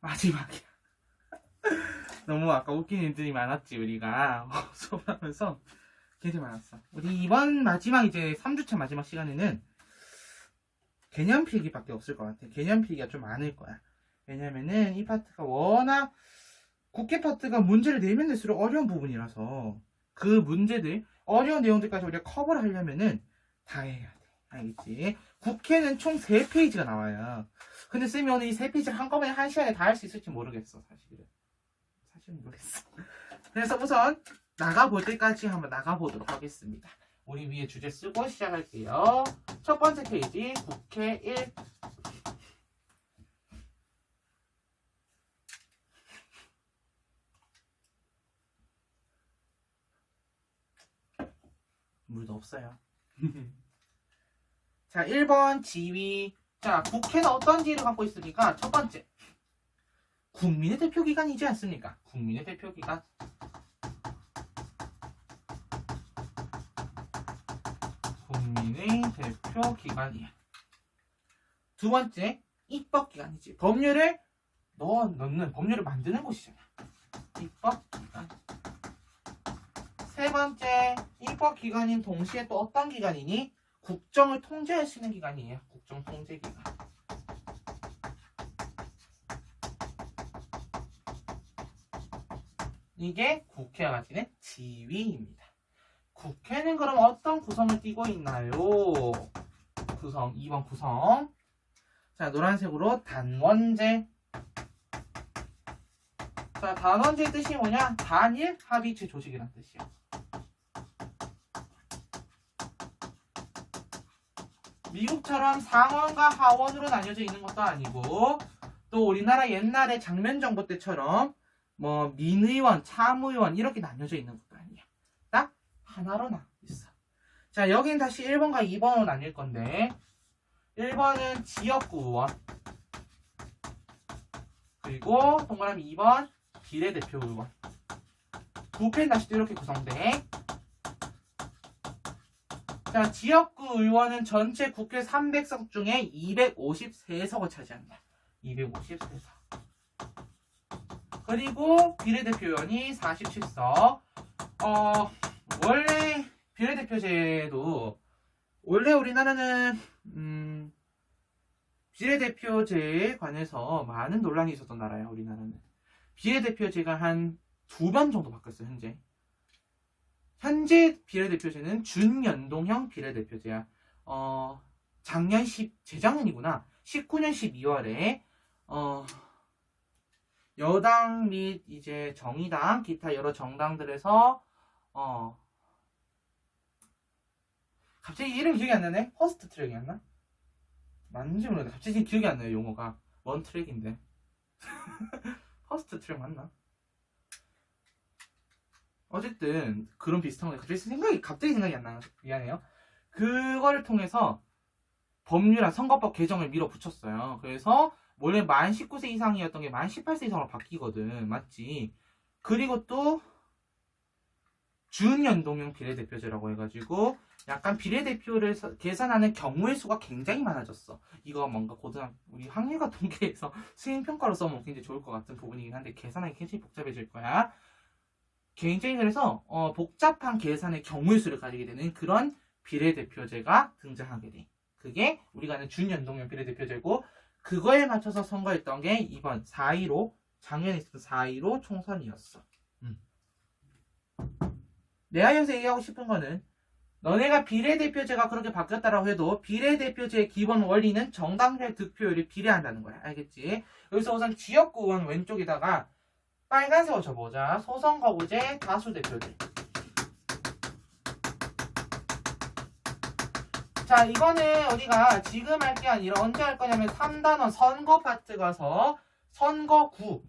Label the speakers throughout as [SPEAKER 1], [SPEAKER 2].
[SPEAKER 1] 마지막이야. 너무 아까 웃긴 일들이 많았지, 우리가. 수업하면서 굉장히 많았어. 우리 이번 마지막 이제 3주차 마지막 시간에는 개념 필기밖에 없을 것 같아. 개념 필기가 좀 많을 거야. 왜냐면은 이 파트가 워낙 국회 파트가 문제를 내면 낼수록 어려운 부분이라서 그 문제들, 어려운 내용들까지 우리가 커버를 하려면은 다 해야 돼. 알겠지? 국회는 총 3페이지가 나와요. 근데 쌤이 오늘 이 3페이지를 한꺼번에 1시간에 다 할 수 있을지 모르겠어, 사실은. 사실은 모르겠어. 그래서 우선 나가볼 때까지 한번 나가보도록 하겠습니다. 우리 위에 주제 쓰고 시작할게요. 첫 번째 페이지, 국회 1. 물도 없어요. 자, 1번 지위. 자, 국회는 어떤 지위를 갖고 있습니까? 첫 번째, 국민의 대표기관이지 않습니까? 국민의 대표기관. 국민의 대표기관이야. 두 번째, 입법기관이지. 법률을 넣는, 법률을 만드는 곳이잖아. 입법기관. 세 번째, 입법기관인 동시에 또 어떤 기관이니? 국정을 통제할 수 있는 기관이에요. 국정통제기관. 이게 국회가 가지는 지위입니다. 국회는 그럼 어떤 구성을 띠고 있나요? 구성, 2번 구성. 자, 노란색으로 단원제. 자, 단원제의 뜻이 뭐냐? 단일 합의체 조직이란 뜻이야. 미국처럼 상원과 하원으로 나뉘어져 있는 것도 아니고, 또 우리나라 옛날에 장면정부 때처럼 뭐 민의원, 참의원 이렇게 나뉘어져 있는 것도 아니야. 딱 하나로 나뉘어 있어. 자, 여긴 다시 1번과 2번으로 나뉠 건데, 1번은 지역구 의원, 그리고 동그라미 2번 비례대표 의원. 국회는 다시 또 이렇게 구성돼. 자, 지역구 의원은 전체 국회 300석 중에 253석을 차지한다. 253석. 그리고 비례대표 의원이 47석. 원래 비례대표제도, 원래 우리나라는 비례대표제에 관해서 많은 논란이 있었던 나라야. 우리나라는 비례대표제가 한 2번 정도 바뀌었어요. 현재 비례대표제는 준연동형 비례대표제야. 작년 재작년이구나. 19년 12월에 여당 및 이제 정의당, 기타 여러 정당들에서 갑자기 이름 기억이 안 나네? 퍼스트 트랙이었나? 맞는지 모르겠는데 갑자기 기억이 안 나요. 용어가 원 트랙인데. 퍼스트 트랙 맞나? 어쨌든 그런 비슷한 거 갑자기 생각이 안 나요. 미안해요. 그거를 통해서 법률안 선거법 개정을 밀어붙였어요. 그래서 원래 만 19세 이상이었던 게 만 18세 이상으로 바뀌거든. 맞지? 그리고 또 준연동형 비례대표제라고 해가지고 약간 비례대표를 계산하는 경우의 수가 굉장히 많아졌어. 이거 뭔가 우리 학예과 통계에서 수행평가로 써보면 굉장히 좋을 것 같은 부분이긴 한데 계산하기 굉장히 복잡해질 거야. 굉장히 그래서 복잡한 계산의 경우의 수를 가지게 되는 그런 비례대표제가 등장하게 돼. 그게 우리가 아는 준연동형 비례대표제고, 그거에 맞춰서 선거했던 게 이번 4.15, 작년에 있었던 4.15 총선이었어. 내가 여기서 얘기하고 싶은 거는, 너네가 비례대표제가 그렇게 바뀌었다라고 해도 비례대표제의 기본 원리는 정당별 득표율이 비례한다는 거야. 알겠지? 여기서 우선 지역구 의원 왼쪽에다가 빨간색으로 적어보자. 소선거구제, 다수대표제. 자, 이거는 우리가 지금 할 게 아니라 언제 할 거냐면 3단원 선거 파트 가서 선거구,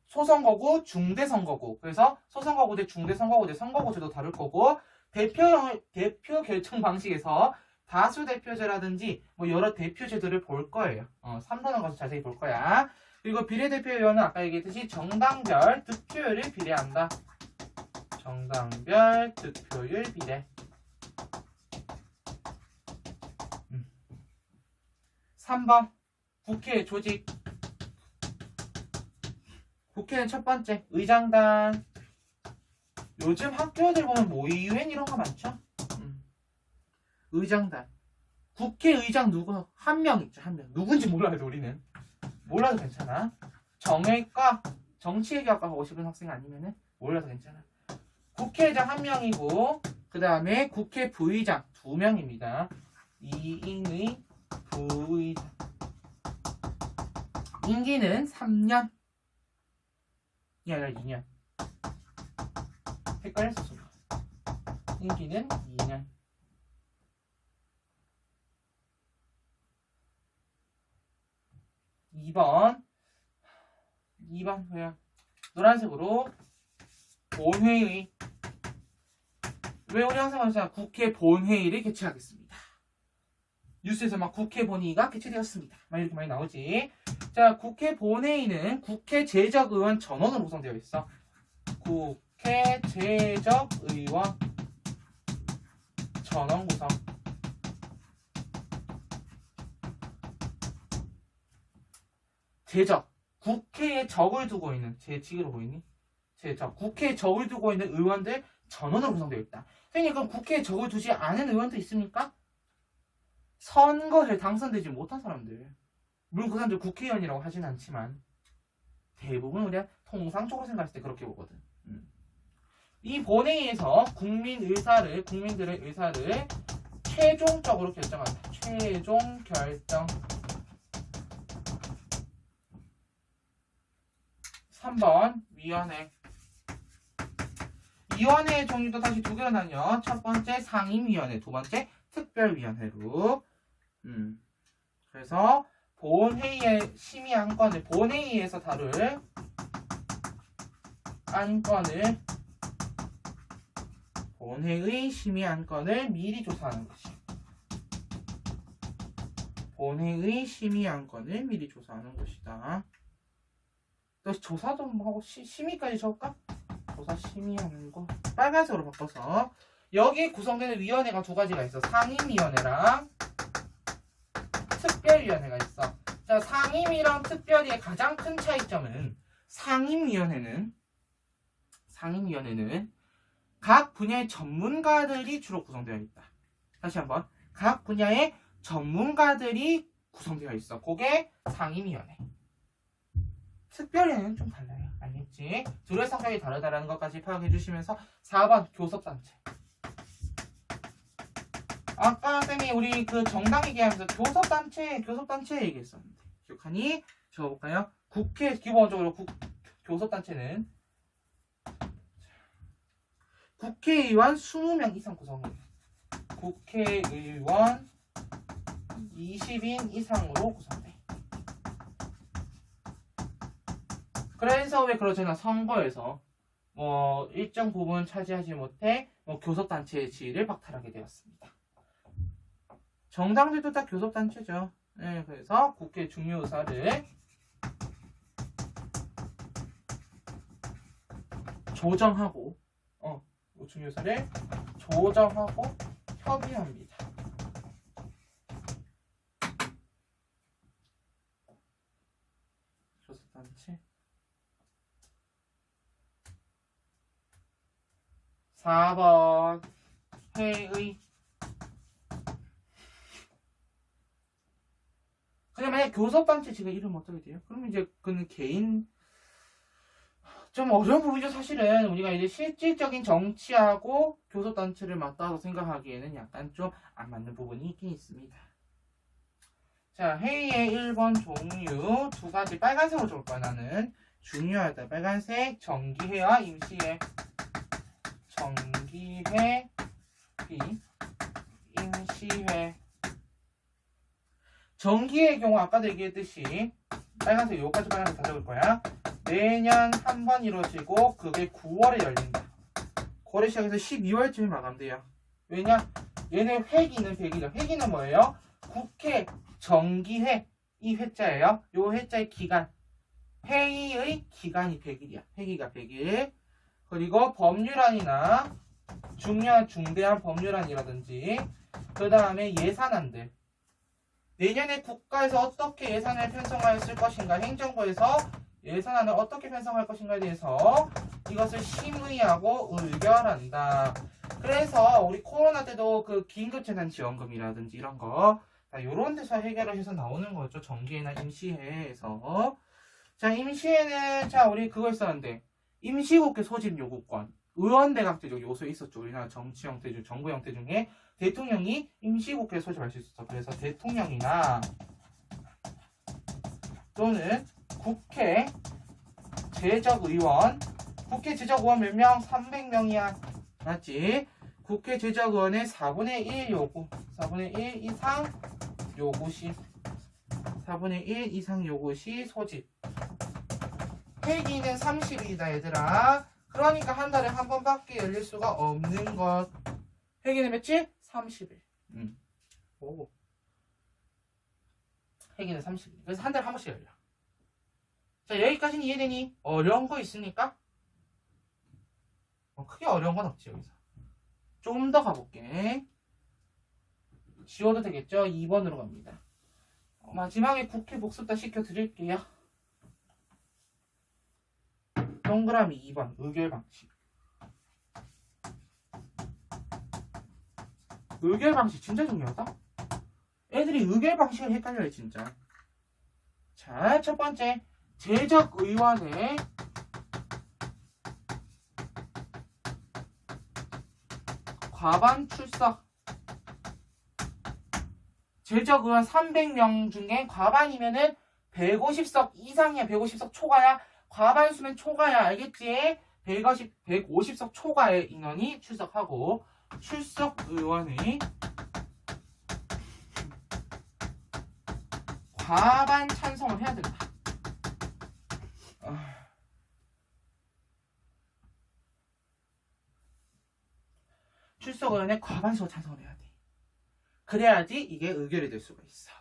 [SPEAKER 1] 소선거구, 중대선거구. 그래서 소선거구제, 중대선거구제, 선거구제도 다룰 거고, 대표 결정 방식에서 다수대표제라든지 뭐 여러 대표제들을 볼 거예요. 3단원 가서 자세히 볼 거야. 그리고 비례대표 의원은 아까 얘기했듯이 정당별 득표율을 비례한다. 정당별 득표율 비례. 3번 국회 조직. 국회는 첫 번째 의장단. 요즘 학교들 보면 모의유엔 이런 거 많죠? 의장단. 국회의장 누구? 한 명 있죠, 한 명. 누군지 몰라도 우리는. 몰라도 괜찮아. 정외과, 정치외교학과 가고 싶은 학생 아니면은 몰라도 괜찮아. 국회의장 한 명이고, 그 다음에 국회 부의장 2명입니다. 2인의 부의장. 임기는 3년. 이 아니라 2년. 헷갈렸어, 순간. 임기는 2년. 2번 그냥 노란색으로 본회의. 왜 우리 항상 말하잖아. 국회 본회의를 개최하겠습니다. 뉴스에서 막 국회 본회의가 개최되었습니다. 막 이렇게 많이 나오지. 자, 국회 본회의는 국회 재적의원 전원으로 구성되어 있어. 국회 재적의원 전원 구성. 재적. 국회에 적을 두고 있는, 재직으로 보이니? 재적. 국회에 적을 두고 있는 의원들 전원으로 구성되어 있다. 선생님, 그럼 국회에 적을 두지 않은 의원도 있습니까? 선거에 당선되지 못한 사람들. 물론 그 사람들 국회의원이라고 하진 않지만 대부분 우리가 통상적으로 생각했을 때 그렇게 보거든. 이 본회의에서 국민들의 의사를 최종적으로 결정한다. 최종 결정. 3번 위원회. 위원회의 종류도 다시 두 개로 나뉘어. 첫 번째 상임위원회, 두 번째 특별위원회로. 그래서 본회의의 심의 안건을, 본회의에서 다룰 안건을, 본회의 심의 안건을 미리 조사하는 것이. 본회의 심의 안건을 미리 조사하는 것이다. 너 조사도 하고 심의까지 적을까? 조사 심의하는 거 빨간색으로 바꿔서. 여기 구성되는 위원회가 두 가지가 있어. 상임위원회랑 특별위원회가 있어. 자, 상임위랑 특별위의 가장 큰 차이점은 상임위원회는 각 분야의 전문가들이 주로 구성되어 있다. 다시 한번. 각 분야의 전문가들이 구성되어 있어. 그게 상임위원회. 특별위원회는 좀 달라요. 알겠지? 둘의 성격이 다르다라는 것까지 파악해 주시면서 4번 교섭단체. 아까 쌤이 우리 그 정당 얘기하면서 교섭단체 얘기했었는데 기억하니? 적어볼까요? 국회 기본적으로 교섭단체는 국회의원 20명 이상 구성이에요. 국회의원 20인 이상으로 구성돼. 그래서 왜 그러잖아. 선거에서 뭐 일정 부분 차지하지 못해 뭐 교섭단체의 지위를 박탈하게 되었습니다. 정당들도 다 교섭단체죠. 네, 그래서 국회 중요 의사를 조정하고 중요 의사를 조정하고 협의합니다. 교섭단체. 4번 회의. 그냥 만약 교섭단체 지금 이름 어떻게 돼요? 그러면 이제 그는 개인 좀 어려운 부분이죠. 사실은 우리가 이제 실질적인 정치하고 교섭단체를 맞다고 생각하기에는 약간 좀 안 맞는 부분이 있긴 있습니다. 자, 회의의 1번 종류 두 가지 빨간색으로 적을 거야. 나는 중요하다. 빨간색 정기회와 임시회. 정기회, 임시회. 정기의 경우 아까도 얘기했듯이 빨간색 요까지 빨간색 다 적을 거야. 매년 한 번 이루어지고 그게 9월에 열린다. 9월에 시작해서 12월쯤에 마감돼요. 왜냐? 얘네 회기는 100일이야. 회기는 뭐예요? 국회 정기회 이 회자예요. 요 회자의 기간. 회의의 기간이 100일이야. 회기가 100일. 그리고 법률안이나 중요한 중대한 법률안이라든지 그 다음에 예산안들. 내년에 국가에서 어떻게 예산을 편성하여 쓸 것인가 행정부에서 예산안을 어떻게 편성할 것인가에 대해서 이것을 심의하고 의결한다. 그래서 우리 코로나 때도 그 긴급재난지원금이라든지 이런 거 이런 데서 해결을 해서 나오는 거죠. 정기회나 임시회에서. 자, 임시회는 자 우리 그거 있었는데 임시국회 소집 요구권, 의원대각제적 요소 있었죠. 우리나라 정치 형태 중 정부 형태 중에 대통령이 임시국회 소집할 수 있었어. 그래서 대통령이나 또는 국회 제적의원, 국회 제적의원 몇 명? 300명이야. 맞지? 국회 제적의원의 4분의 1 요구, 4분의 1 이상 요구 시, 4분의 1 이상 요구 시 소집. 회기는 30일이다 얘들아. 그러니까 한 달에 한 번밖에 열릴 수가 없는 것. 회기는 며칠? 30일. 오. 회기는 30일. 그래서 한 달에 한 번씩 열려. 자, 여기까지는 이해되니? 어려운 거 있으니까? 크게 어려운 건 없지, 여기서. 좀 더 가볼게. 지워도 되겠죠? 2번으로 갑니다. 마지막에 국회 복습다 시켜드릴게요. 동그라미 2번, 의결 방식. 의결 방식 진짜 중요하다? 애들이 의결 방식을 헷갈려요, 진짜. 자, 첫 번째. 제적의원의 과반 출석. 제적의원 300명 중에 과반이면은 150석 이상이야. 150석 초과야. 과반수면 초과야. 알겠지? 150석 초과의 인원이 출석하고 출석 의원의 과반 찬성을 해야 된다. 출석 의원의 과반수가 찬성을 해야 돼. 그래야지 이게 의결이 될 수가 있어.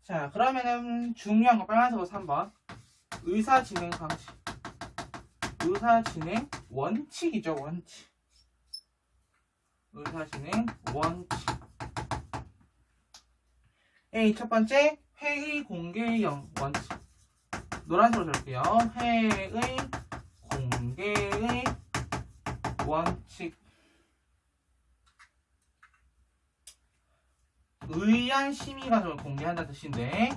[SPEAKER 1] 자, 그러면은 중요한 거 빨간색으로 3번. 의사 진행 방식. 의사 진행 원칙이죠, 원칙. 의사 진행 원칙. A 첫 번째 회의 공개형 원칙. 노란색으로 적을게요. 회의 공개의 원칙. 의안 심의 과정을 공개한다는 뜻인데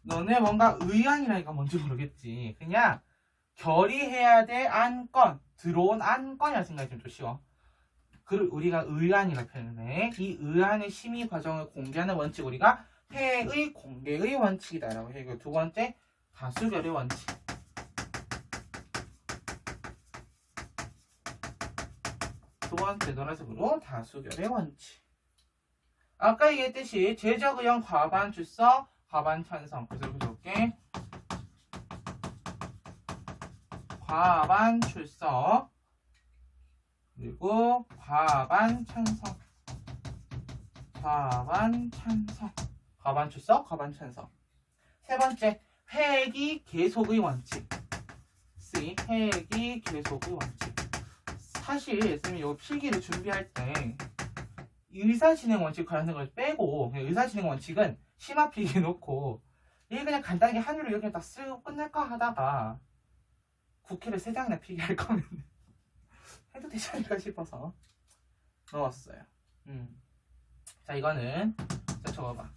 [SPEAKER 1] 너네 뭔가 의안이라니까 뭔지 모르겠지. 그냥 결의해야 될 안건, 들어온 안건이라 생각이 좀 쉬워. 그걸 우리가 의안이라 표현해. 이 의안의 심의 과정을 공개하는 원칙 우리가 회의 공개의 원칙이다라고 해. 두 번째 다수결의 원칙. 두 번째 노란색으로 다수결의 원칙. 아까 얘기했듯이 제적의원 과반 출석, 과반 찬성. 그래서 이렇게 적을게. 과반 출석 그리고 과반 찬성. 과반 찬성. 과반 출석, 과반 찬성. 세 번째 회기 계속의 원칙. C. 회기 계속의 원칙. 사실 쌤이 이 필기를 준비할 때 의사진행 원칙 관련된 걸 빼고 그냥 의사진행 원칙은 심화 필기 놓고 이게 그냥 간단하게 한유로 이렇게 딱 쓰고 끝낼까 하다가 국회를 3장이나 필기할 거면 해도 되지 않을까 싶어서 넣었어요. 자, 이거는 자, 적어봐.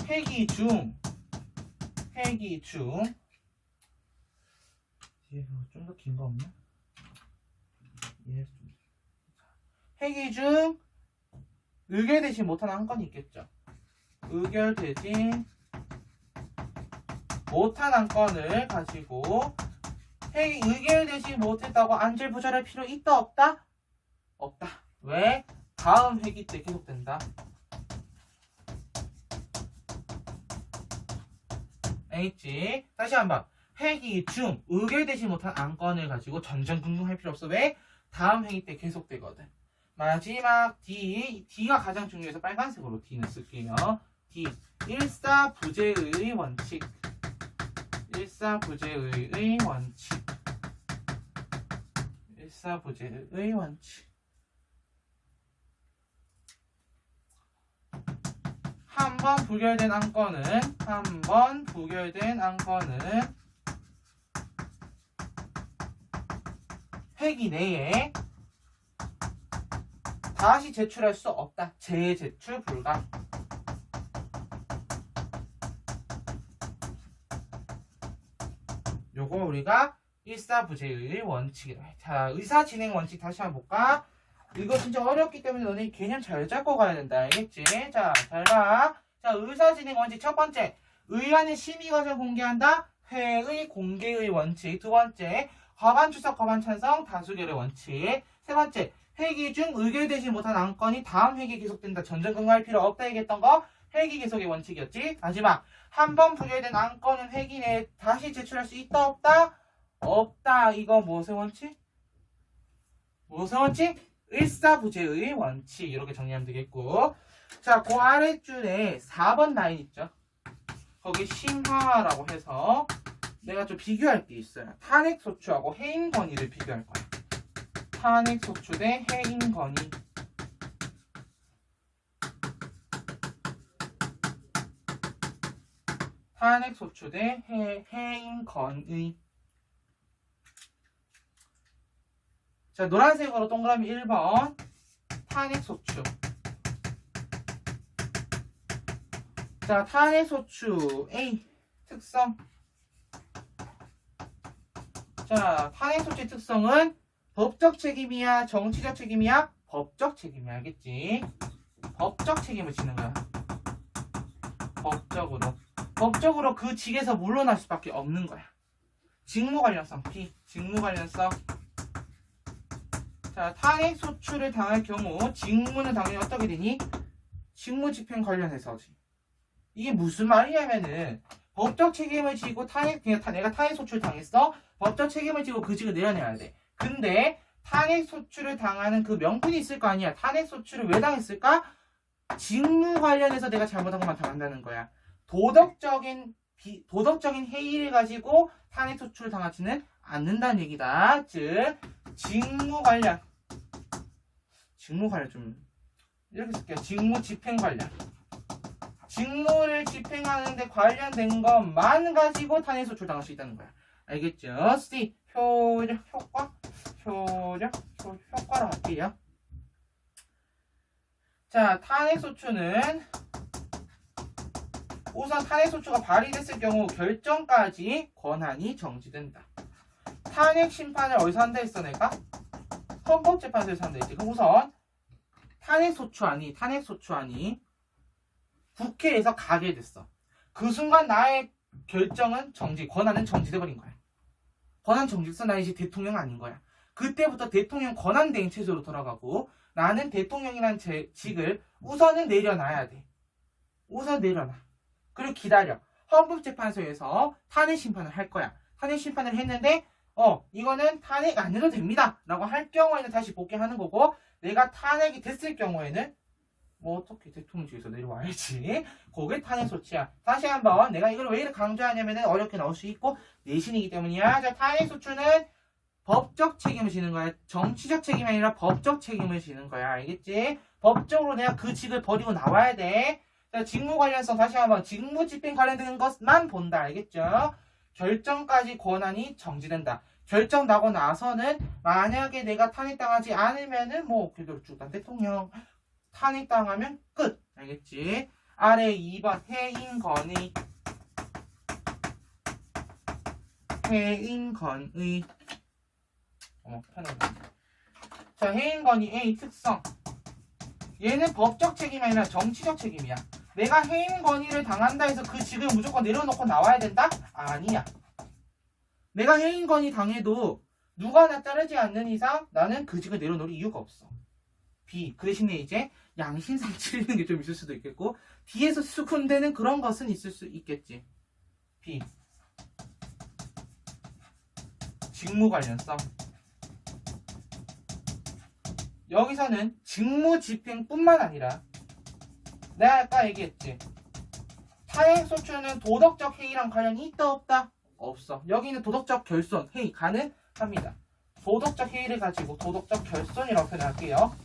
[SPEAKER 1] 회기 중 뒤에 좀 더 긴 거 없나? 회기 중 의결되지 못하는 한 건이 있겠죠. 의결되지 못한 한 건을 가지고 의결되지 못했다고 안절부절할 필요 있다 없다? 없다. 왜? 다음 회기 때 계속된다. 알겠지? 다시 한번. 회기 중 의결되지 못한 안건을 가지고 전전긍긍할 필요 없어. 왜? 다음 회기 때 계속되거든. 마지막 D가 가장 중요해서 빨간색으로 D는 쓸게요. D. 일사부재의 원칙. 일사부재의 원칙. 일사부재의 원칙. 한 번 부결된 안건은 회기 내에 다시 제출할 수 없다. 재제출 불가. 요거 우리가 일사부재의 원칙이다. 자, 의사진행 원칙 다시 한번 볼까? 이거 진짜 어렵기 때문에 너네 개념 잘 잡고 가야 된다. 알겠지? 자, 잘 봐. 자, 의사진행 원칙 첫 번째. 의안의 심의 과정 공개한다. 회의 공개의 원칙. 두 번째. 과반 출석, 과반 찬성, 다수결의 원칙. 세 번째. 회기 중 의결되지 못한 안건이 다음 회기에 계속된다. 전전긍긍할 필요 없다 얘기했던 거. 회기 계속의 원칙이었지. 마지막. 한 번 부결된 안건은 회기 내에 다시 제출할 수 있다, 없다? 없다. 이거 무엇의 원칙? 무엇의 원칙? 일사부재의 원칙. 이렇게 정리하면 되겠고. 자, 그 아랫줄에 4번 라인 있죠. 거기 심화라고 해서 내가 좀 비교할 게 있어요. 탄핵소추하고 해임건의를 비교할 거야. 탄핵소추 대 해임건의. 탄핵소추 대 해임건의. 자, 노란색으로 동그라미 1번. 탄핵소추. 자, 탄핵소추 A 특성. 자, 탄핵소추의 특성은 법적 책임이야, 정치적 책임이야? 법적 책임이야, 알겠지? 법적 책임을 지는 거야. 법적으로 그 직에서 물러날 수밖에 없는 거야. 직무 관련성 B. 직무 관련성. 자, 탄핵소추를 당할 경우 직무는 당연히 어떻게 되니? 직무집행 관련해서지. 이게 무슨 말이냐면은 법적 책임을 지고 내가 탄핵소추를 당했어. 법적 책임을 지고 그 직을 내려내야 돼. 근데 탄핵소추를 당하는 그 명분이 있을 거 아니야. 탄핵소추를 왜 당했을까? 직무 관련해서 내가 잘못한 것만 당한다는 거야. 도덕적인 해이를 가지고 탄핵소추를 당하지는 않는다는 얘기다. 즉 직무 관련 좀 이렇게 쓸게요. 직무집행 관련. 직무를 집행하는데 관련된 것만 가지고 탄핵소추를 당할 수 있다는 거야. 알겠죠? C. 효과로 할게요. 자, 탄핵소추는 우선 탄핵소추가 발의됐을 경우 결정까지 권한이 정지된다. 탄핵심판을 어디서 한다 했어 내가? 헌법재판소에서 한다 했지. 그럼 우선 탄핵소추안이 국회에서 가게 됐어. 그 순간 나의 결정은 권한은 정지돼 버린 거야. 권한 정지돼서 나 이제 대통령 아닌 거야. 그때부터 대통령 권한대행 체제로 돌아가고 나는 대통령이라는 직을 우선은 내려놔야 돼. 우선 내려놔. 그리고 기다려. 헌법재판소에서 탄핵 심판을 할 거야. 탄핵 심판을 했는데 이거는 탄핵 안 해도 됩니다 라고 할 경우에는 다시 복귀하는 거고, 내가 탄핵이 됐을 경우에는 뭐 어떻게 대통령직에서 내려와야지. 그게 탄핵소추야. 다시 한번 내가 이걸 왜 이렇게 강조하냐면은 어렵게 나올 수 있고 내신이기 때문이야. 자, 탄핵소추는 법적 책임을 지는 거야. 정치적 책임이 아니라 법적 책임을 지는 거야. 알겠지? 법적으로 내가 그 직을 버리고 나와야 돼. 자, 직무 관련성 다시 한번 직무 집행 관련되는 것만 본다. 알겠죠? 결정까지 권한이 정지된다. 결정 나고 나서는 만약에 내가 탄핵당하지 않으면은 뭐 그대로 쭉단 대통령 탄핵당하면 끝. 알겠지? 아래 2번 해임건의. 편하네. 자, 해임건의 A 특성. 얘는 법적 책임이 아니라 정치적 책임이야. 내가 해임건의를 당한다 해서 그 직을 무조건 내려놓고 나와야 된다? 아니야. 내가 해임건의 당해도 누가 나 따르지 않는 이상 나는 그 직을 내려놓을 이유가 없어. B. 그 대신에 이제 양심상 찔리는 게 좀 있을 수도 있겠고 뒤에서 수군대는 그런 것은 있을 수 있겠지. B. 직무 관련성. 여기서는 직무 집행뿐만 아니라 내가 아까 얘기했지. 탄핵소추는 도덕적 해이랑 관련이 있다 없다? 없어. 여기는 도덕적 결손, 해이 가능합니다. 도덕적 해이를 가지고 도덕적 결손이라고 표현할게요.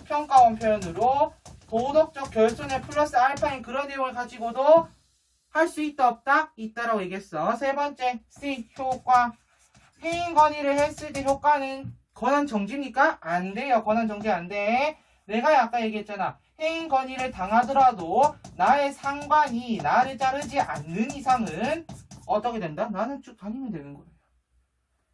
[SPEAKER 1] 평가원 표현으로 도덕적 결손의 플러스 알파인 그런 내용을 가지고도 할 수 있다 없다? 있다라고 얘기했어. 세 번째 C 효과. 해인 건의를 했을 때 효과는 권한 정지입니까? 안 돼요. 권한 정지 안 돼. 내가 아까 얘기했잖아. 해인 건의를 당하더라도 나의 상관이 나를 자르지 않는 이상은 어떻게 된다? 나는 쭉 다니면 되는 거예요.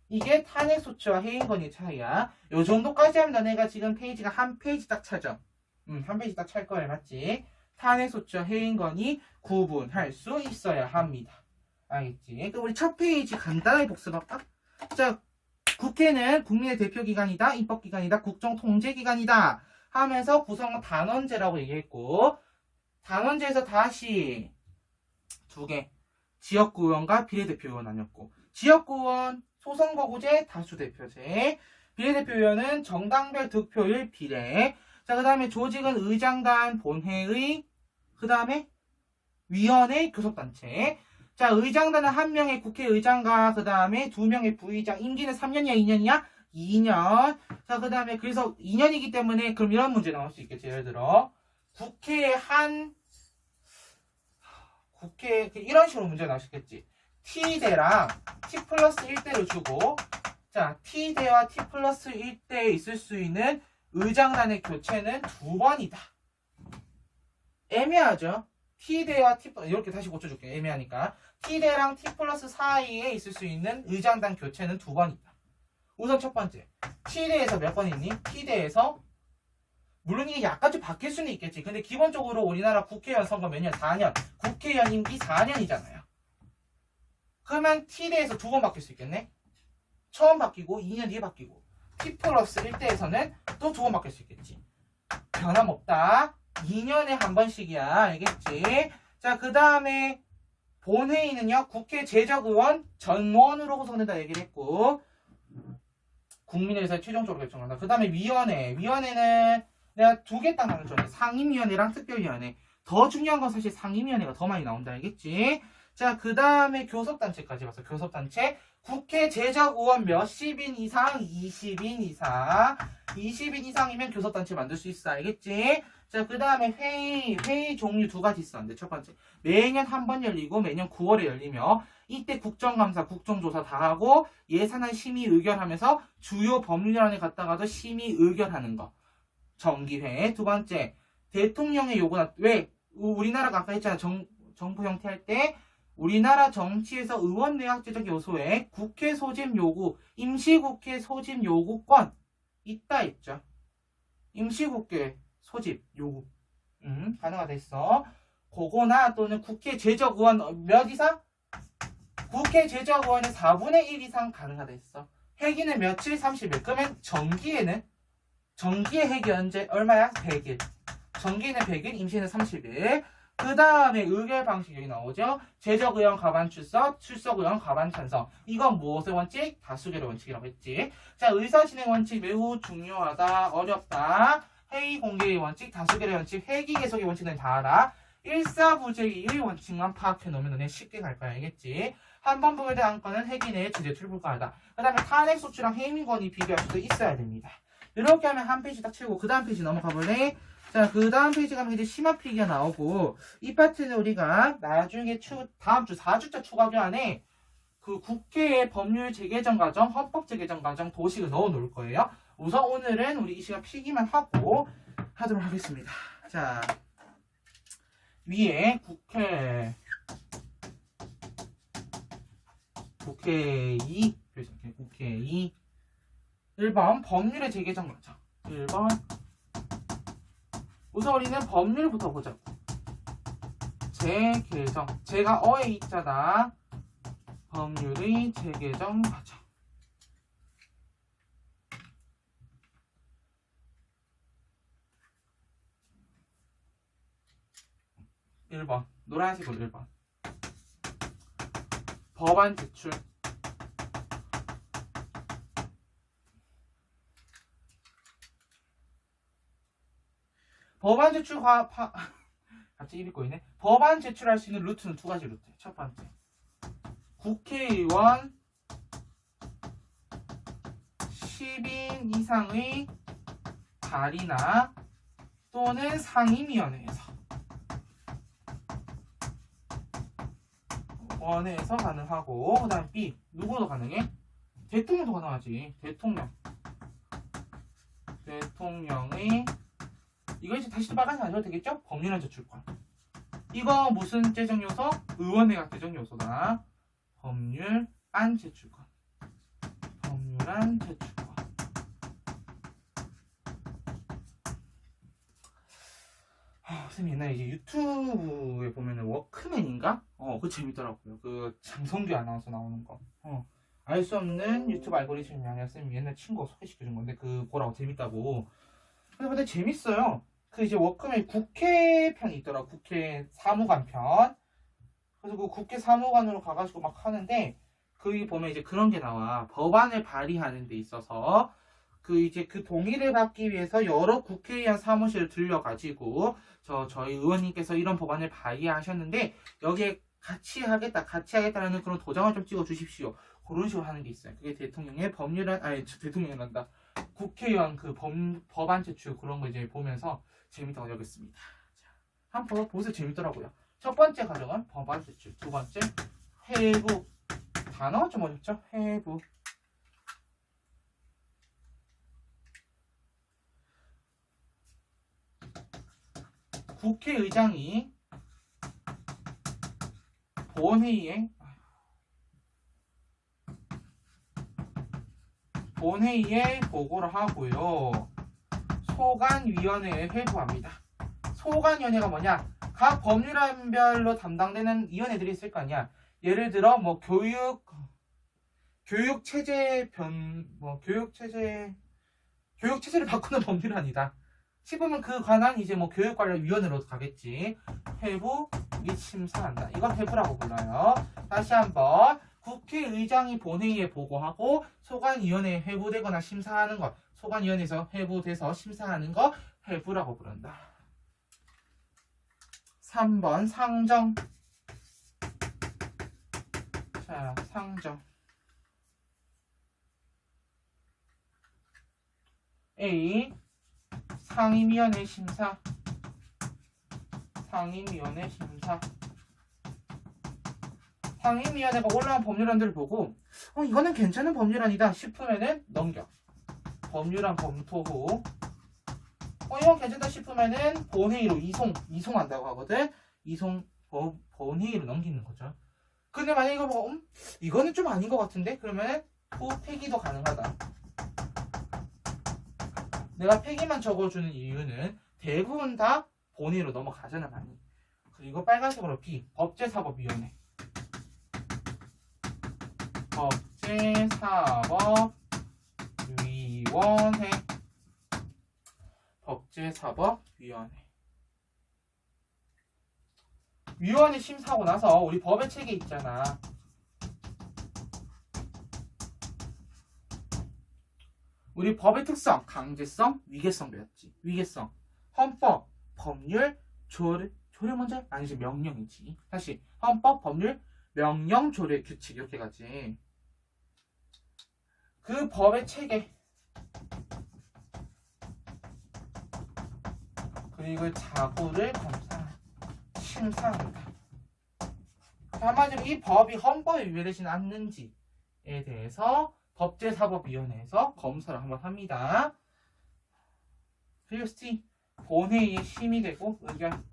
[SPEAKER 1] 이게 탄핵 소추와 해인 건의 차이야. 요 정도까지 하면 너네가 지금 페이지가 한 페이지 딱 차죠. 한 페이지 딱 찰 거예요. 맞지? 탄핵 소추와 해인 건의 구분할 수 있어야 합니다. 알겠지? 그럼 우리 첫 페이지 간단하게 복습할까? 자, 국회는 국민의 대표기관이다, 입법기관이다, 국정통제기관이다 하면서 구성은 단원제라고 얘기했고, 단원제에서 다시 두 개, 지역구 의원과 비례대표 의원 나뉘었고, 지역구 의원 소선거구제, 다수대표제, 비례대표 의원은 정당별 득표율 비례. 자, 그 다음에 조직은 의장단, 본회의, 그 다음에 위원회, 교섭단체. 자, 의장단은 한 명의 국회의장과 그 다음에 두 명의 부의장. 임기는 3년이야, 2년이야? 2년. 자, 그 다음에 그래서 2년이기 때문에 그럼 이런 문제 나올 수 있겠지. 예를 들어 국회에 이런 식으로 문제 나올 수 있겠지. T대랑 T 플러스 1대를 주고, 자, T대와 T 플러스 1대에 있을 수 있는 의장단의 교체는 2번이다. 애매하죠? T대와 T, 이렇게 다시 고쳐줄게. 애매하니까. T대랑 T 플러스 사이에 있을 수 있는 의장단 교체는 2번 있다. 우선 첫 번째. T대에서 몇 번 있니? T대에서, 물론 이게 약간 좀 바뀔 수는 있겠지. 근데 기본적으로 우리나라 국회의원 선거 몇 년? 4년. 국회의원 임기 4년이잖아요. 그러면 T대에서 2번 바뀔 수 있겠네? 처음 바뀌고 2년 뒤에 바뀌고. T 플러스 1대에서는 또 2번 바뀔 수 있겠지. 변함없다. 2년에 한 번씩이야. 알겠지? 자, 그 다음에 본회의는요. 국회 제적의원 전원으로 구성된다 얘기를 했고, 국민의 의사를 최종적으로 결정한다. 그 다음에 위원회. 위원회는 내가 2개 딱 나눴죠. 상임위원회랑 특별위원회. 더 중요한 건 사실 상임위원회가 더 많이 나온다. 알겠지? 자, 그 다음에 교섭단체까지 봤어. 교섭단체. 국회 제적의원 몇십인 이상? 20인 이상. 20인 이상이면 교섭단체 만들 수 있어. 알겠지? 자, 그 다음에 회의 종류 2가지 있었는데, 첫 번째. 매년 한 번 열리고 매년 9월에 열리며, 이때 국정감사, 국정조사 다 하고, 예산안 심의 의결하면서 주요 법률안을 갖다가도 심의 의결하는 거. 정기회. 2번째. 대통령의 요구나, 왜? 우리나라가 아까 했잖아. 정부 형태 할 때, 우리나라 정치에서 의원 내각제적 요소에 국회 소집 요구, 임시국회 소집 요구권 있다 했죠. 임시국회 소집 요구 가능하다 했어. 그거나 또는 국회 제적 의원 몇 이상? 국회 제적 의원의 4분의 1 이상 가능하다 했어. 회기는 며칠? 30일. 그러면 정기의 회기 언제? 얼마야? 100일. 정기는 100일, 임시는 30일. 그 다음에 의결 방식 여기 나오죠. 제적 의원 과반 출석, 출석 의원 과반 찬성. 이건 무엇의 원칙? 다수결의 원칙이라고 했지. 자, 의사 진행 원칙 매우 중요하다, 어렵다. 회의 공개의 원칙, 다수결의 원칙, 회기 계속의 원칙은 다 알아. 일사부재기의 원칙만 파악해 놓으면 너네 쉽게 갈 거야. 알겠지? 한 번 부결된 안건은 회기 내에 제출 불가하다. 그 다음에 탄핵 소추랑 해임권이 비교할 수도 있어야 됩니다. 이렇게 하면 한 페이지 딱 채우고 그 다음 페이지 넘어가 볼래? 자, 그 다음 페이지 가면 이제 심화필기가 나오고, 이 파트는 우리가 나중에 다음 주 4주차 추가 교환에 그 국회의 법률 재개정 과정, 헌법 재개정 과정 도식을 넣어 놓을 거예요. 우선 오늘은 우리 이 시간 필기만 하고 하도록 하겠습니다. 자, 위에 국회의 1번 법률의 재개정 과정. 1번 우선 우리는 법률부터 보자고. 재개정. 제가 어에 있잖아. 법률의 재개정 과정. 1번. 노란색으로 1번. 법안 제출. 법안 제출 갑자기 입이 꼬이네. 법안 제출할 수 있는 루트는 2가지 루트. 첫 번째, 국회의원 10인 이상의 발의나 또는 상임위원회에서 원회에서 가능하고 그 다음 B 누구도 가능해? 대통령도 가능하지. 대통령의 이거 이제 다시 빨간색 안 써도 되겠죠? 법률안 제출권. 이거 무슨 제정 요소? 의원회가 제정 요소다. 법률안 제출권. 법률안 제출권. 선생님 옛날에 이제 유튜브에 보면은 워크맨인가? 그거 재밌더라고요. 그 장성규 아나운서 나오는 거. 알 수 없는 유튜브 알고리즘이 아니라 선생님 옛날 친구가 소개시켜준 건데 그 보라고 재밌다고. 근데 재밌어요. 그 이제 워크맨 국회 편이 있더라고. 국회 사무관 편. 그래서 그 국회 사무관으로 가가지고 막 하는데 거기 보면 이제 그런 게 나와. 법안을 발의하는 데 있어서 그 이제 그 동의를 받기 위해서 여러 국회의원 사무실을 들려가지고 저희 의원님께서 이런 법안을 발의하셨는데 여기에 같이 하겠다라는 그런 도장을 좀 찍어 주십시오. 그런 식으로 하는 게 있어요. 그게 대통령의 법률안, 대통령이 난다. 국회의원 그 법안 제출 그런 거 이제 보면서 재밌다고 여겼습니다. 자, 한번 보세요. 재밌더라고요. 첫 번째 과정은 법안 제출. 두 번째, 회부. 단어가 좀 어렵죠? 회부. 국회의장이 본회의에 보고를 하고요. 소관위원회에 회부합니다. 소관위원회가 뭐냐? 각 법률안별로 담당되는 위원회들이 있을 거 아니야. 예를 들어 뭐 교육체제를 바꾸는 법률안이다 싶으면 그 관한 이제 뭐 교육 관련 위원회로 가겠지. 회부 및 심사한다. 이건 회부라고 불러요. 다시 한번 국회의장이 본회의에 보고하고 소관위원회에 회부되거나 심사하는 것, 소관위원회에서 회부돼서 심사하는 거 회부라고 부른다. 3번 상정. 자, 상정. A. 상임위원회 심사. 상임위원회가 올라온 법률안들을 보고 이거는 괜찮은 법률안이다 싶으면은 넘겨. 법률안 검토 후 이건 괜찮다 싶으면은 본회의로 이송한다고 하거든. 본회의로 넘기는 거죠. 근데 만약에 이거 보고 이거는 좀 아닌 것 같은데? 그러면은 후 폐기도 가능하다. 내가 폐기만 적어주는 이유는 대부분 다 본회의로 넘어가잖아 많이. 그리고 빨간색으로 B 법제사법위원회. 법제사법위원회. 위원회 심사하고 나서 우리 법의 체계 있잖아. 우리 법의 특성, 강제성, 위계성 배웠지. 위계성, 헌법, 법률, 조례 먼저? 아니지, 명령이지. 다시 헌법, 법률, 명령, 조례, 규칙 이렇게 가지. 그 법의 체계 그리고 자구를 심사한다. 한마디로 이 법이 헌법에 위배되지는 않는지에 대해서 법제사법위원회에서 검사를 한번 합니다. 그리고 C 본회의에 심의되고 의결.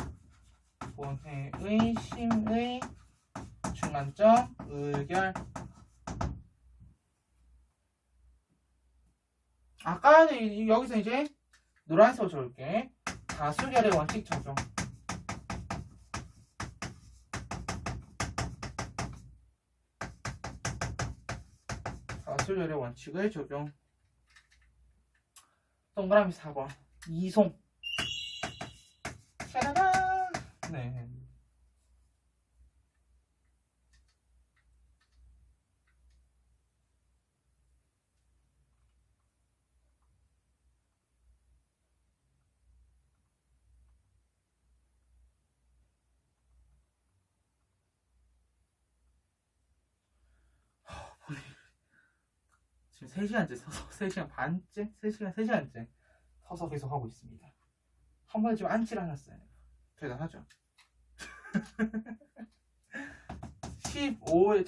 [SPEAKER 1] 본회의 심의 중간점 의결. 아까는 여기서 이제 노란색으로 적을게. 다수결의 원칙 적용. 다수결의 원칙을 적용. 동그라미 4번. 이송. 짜라란. 네. 지금 3시간째 서서 3시간 반째? 3시간째 서서 계속 하고 있습니다. 한 번에 좀 안치를 하셨어요. 대단하죠. 15일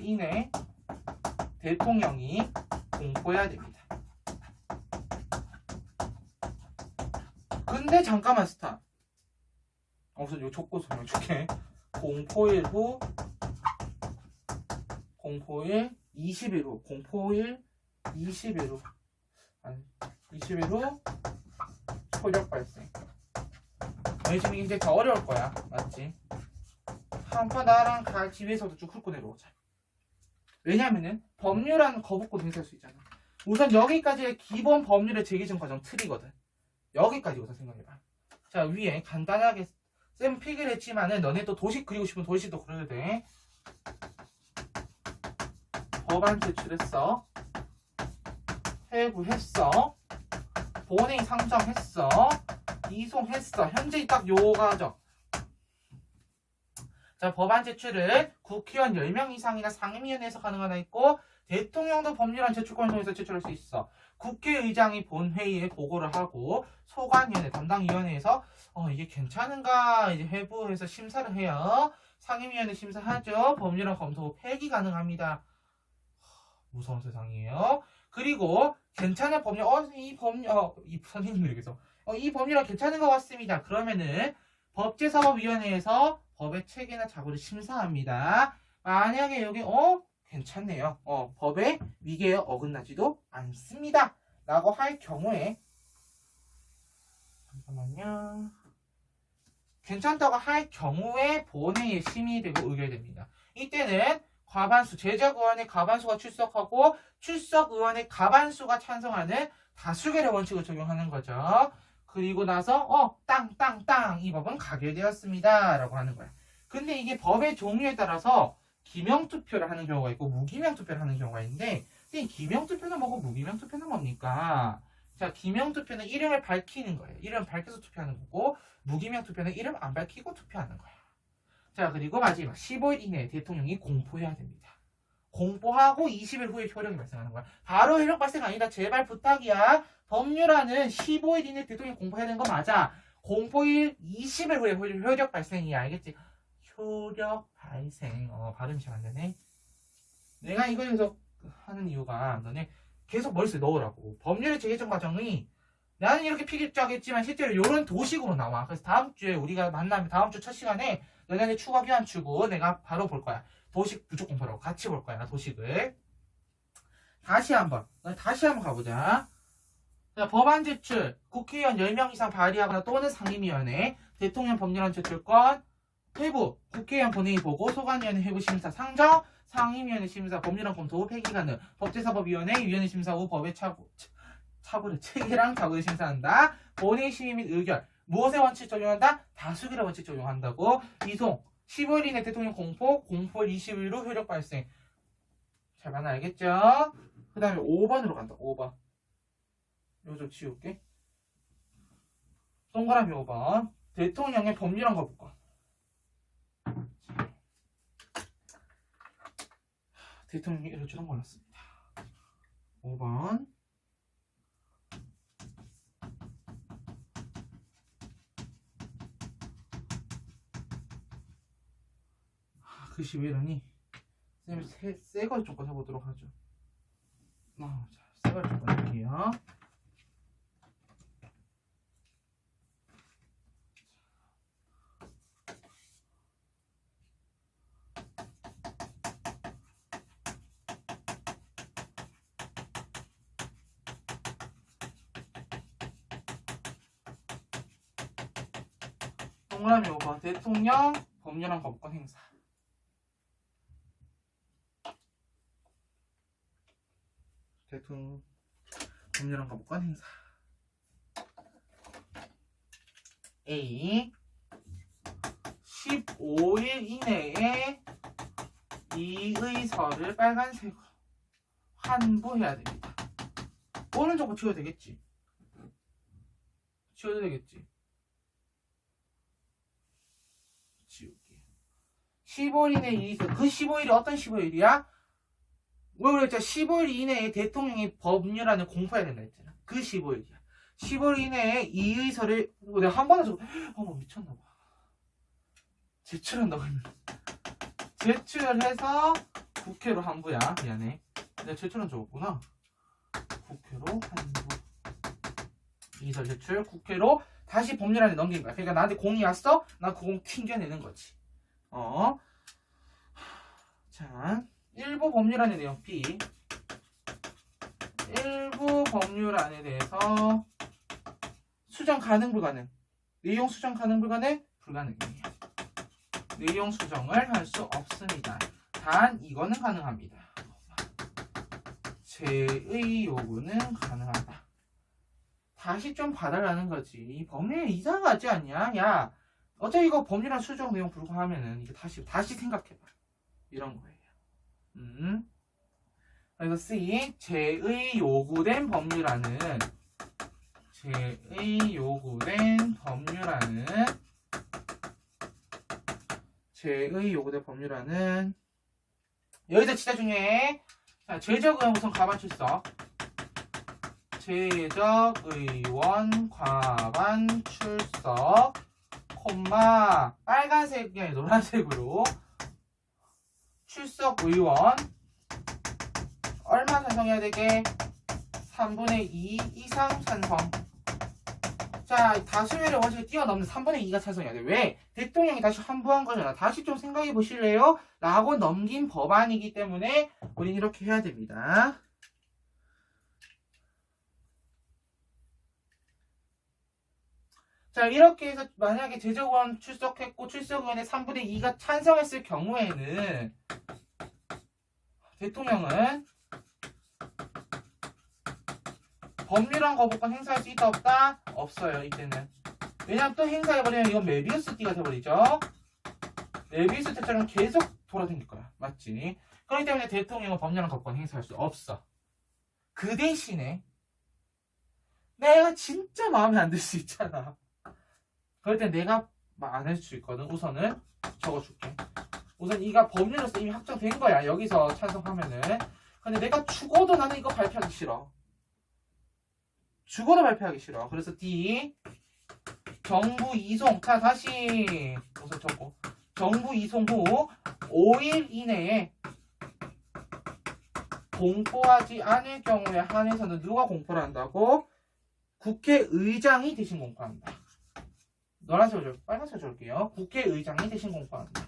[SPEAKER 1] 이내 대통령이 공포해야 됩니다. 근데 잠깐만 스탑. 우선 요 족보 설명줄게. 공포일 20일 후, 20일 후 효력 발생. 너희 지금 이제 더 어려울 거야, 맞지? 한번 나랑 같이 위에서도 쭉 훑고 내려오자. 왜냐면은 법률안 거부권 행사할 수 있잖아. 우선 여기까지의 기본 법률의 제기전 과정 틀이거든. 여기까지 우선 생각해봐. 자, 위에 간단하게 쌤 필기를 했지만은 너네 또 도식 그리고 싶으면 도식도 그려도 돼. 법안 제출했어. 회부했어. 본회의 상정했어. 이송했어. 현재 딱 요 과정. 자, 법안 제출은 국회의원 10명 이상이나 상임위원회에서 가능하다 있고 대통령도 법률안 제출권을 통해서 제출할 수 있어. 국회의장이 본회의에 보고를 하고 소관위원회, 담당위원회에서 이게 괜찮은가 이제 회부해서 심사를 해요. 상임위원회 심사하죠. 법률안 검토 후 폐기 가능합니다. 무서운 세상이에요. 그리고 괜찮은 법률, 이 선생님이 여기서 이 법률안 괜찮은 것 같습니다. 그러면은 법제사법위원회에서 법의 체계나 자구를 심사합니다. 만약에 여기 괜찮네요. 법의 위계에 어긋나지도 않습니다. 라고 할 경우에 잠깐만요. 괜찮다고 할 경우에 본회의에 심의되고 의결됩니다. 이때는 과반수, 제적의원의 과반수가 출석하고 출석의원의 과반수가 찬성하는 다수결의 원칙을 적용하는 거죠. 그리고 나서 땅 이 법은 가결되었습니다 라고 하는 거야. 근데 이게 법의 종류에 따라서 기명투표를 하는 경우가 있고 무기명투표를 하는 경우가 있는데 기명투표는 뭐고 무기명투표는 뭡니까? 자, 기명투표는 이름을 밝히는 거예요. 이름 밝혀서 투표하는 거고 무기명투표는 이름 안 밝히고 투표하는 거야. 자, 그리고 마지막 15일 이내에 대통령이 공포해야 됩니다. 공포하고 20일 후에 효력이 발생하는 거야. 바로 효력 발생 아니다. 제발 부탁이야. 법률안은 15일 이내에 대통령이 공포해야 되는 거 맞아. 공포일 20일 후에 효력 발생이야. 알겠지? 효력 발생. 발음이 잘 안 되네. 내가 이거 계속 하는 이유가 너네 계속 머릿속에 넣으라고. 법률의 재개정 과정이 나는 이렇게 필기하겠지만 실제로 이런 도식으로 나와. 그래서 다음 주에 우리가 만나면 다음 주 첫 시간에 너네한테 추가 교환 주고 내가 바로 볼 거야. 도식 무조건 보라고. 같이 볼 거야. 도식을. 다시 한번 가보자. 자, 법안 제출. 국회의원 10명 이상 발의하거나 또는 상임위원회. 대통령 법률안 제출권. 회부. 국회의원 본회의 보고 소관위원회 회부 심사 상정. 상임위원회 심사 법률안 검토 후 폐기 가능. 법제사법위원회 위원회 심사 후 법의 차고를 체계랑 자구를 심사한다. 본회의 심의 및 의결. 무엇의 원칙 적용한다? 다수결의 원칙 적용한다고. 이송. 15일 이내 대통령 공포일 20일 후 효력 발생. 잘 만나 알겠죠? 그 다음에 5번으로 간다. 5번. 이거 좀 지울게. 동그라미 5번. 대통령의 법률안 거부권. 대통령이 이럴 줄은 몰랐습니다. 5번. 글씨 왜 이러니? 쌤이 새 걸 좀 꺼내보도록 하죠. 자, 새 걸 좀 꺼낼게요. 동그라미 5번. 대통령 법률안 거부권 행사. 대통령 법률안 거부권 행사. A. 15일 이내에 이 의서를 빨간색으로 환부해야 됩니다. 오른쪽 거 지워도 되겠지? 지워도 되겠지? 지울게. 15일 이내에 이 의서. 그 15일이 어떤 15일이야? 왜 그랬죠? 15일 이내에 대통령이 법률안을 공포해야 된다 했잖아. 그 15일이야. 10월 이내에 이 의서를 내가 한 번에 미쳤나봐. 제출한다고 했는데. 제출을 해서 국회로 한부야. 미안해. 내가 제출한 적 없구나. 국회로 한부. 이의서 제출 국회로 다시 법률안에 넘긴 거야. 그러니까 나한테 공이 왔어? 나 그 공 튕겨내는 거지. 자, 일부 법률안에 대한 B. 일부 법률안에 대해서 수정 가능 불가능. 내용 수정 가능 불가능? 불가능이에요. 내용 수정을 할 수 없습니다. 단 이거는 가능합니다. 제의 요구는 가능하다. 다시 좀 봐달라는 거지. 이 법률 이상하지 않냐? 야, 어차피 이거 법률안 수정 내용 불가하면은 이게 다시 생각해봐. 이런 거예요. 그래서 C, 제의 요구된 법률안은 여기서 진짜 중요해. 자, 제적의원 우선 과반 출석. 제적의원 과반 출석 콤마 빨간색이 아니라 노란색으로 출석 의원 얼마 찬성해야 되게? 3분의 2 이상 찬성. 자, 다수결의 원칙을 뛰어넘는 3분의 2가 찬성해야 돼. 왜? 대통령이 다시 환부한 거잖아. 다시 좀 생각해 보실래요? 라고 넘긴 법안이기 때문에 우린 이렇게 해야 됩니다. 자, 이렇게 해서 만약에 제적의원 출석했고 출석의원의 3분의 2가 찬성했을 경우에는 대통령은 법률안 거부권 행사할 수 있다 없다? 없어요. 이때는. 왜냐면 또 행사해버리면 이건 메비우스 띠가 돼버리죠. 메비우스 띠처럼 계속 돌아다닐 거야. 맞지? 그렇기 때문에 대통령은 법률안 거부권 행사할 수 없어. 그 대신에 내가 진짜 마음에 안 들 수 있잖아. 그럴 땐 내가 안 할 수 있거든. 우선은 적어줄게. 우선 이가 법률로서 이미 확정된 거야. 여기서 찬성하면은. 근데 내가 죽어도 나는 이거 발표하기 싫어. 죽어도 발표하기 싫어. 그래서 D. 정부 이송. 자, 다시 우선 적고. 정부 이송 후 5일 이내에 공포하지 않을 경우에 한해서는 누가 공포를 한다고? 국회의장이 대신 공포한다. 노란색으로 빨간색으로 줄게요. 국회의장이 대신 공포한다.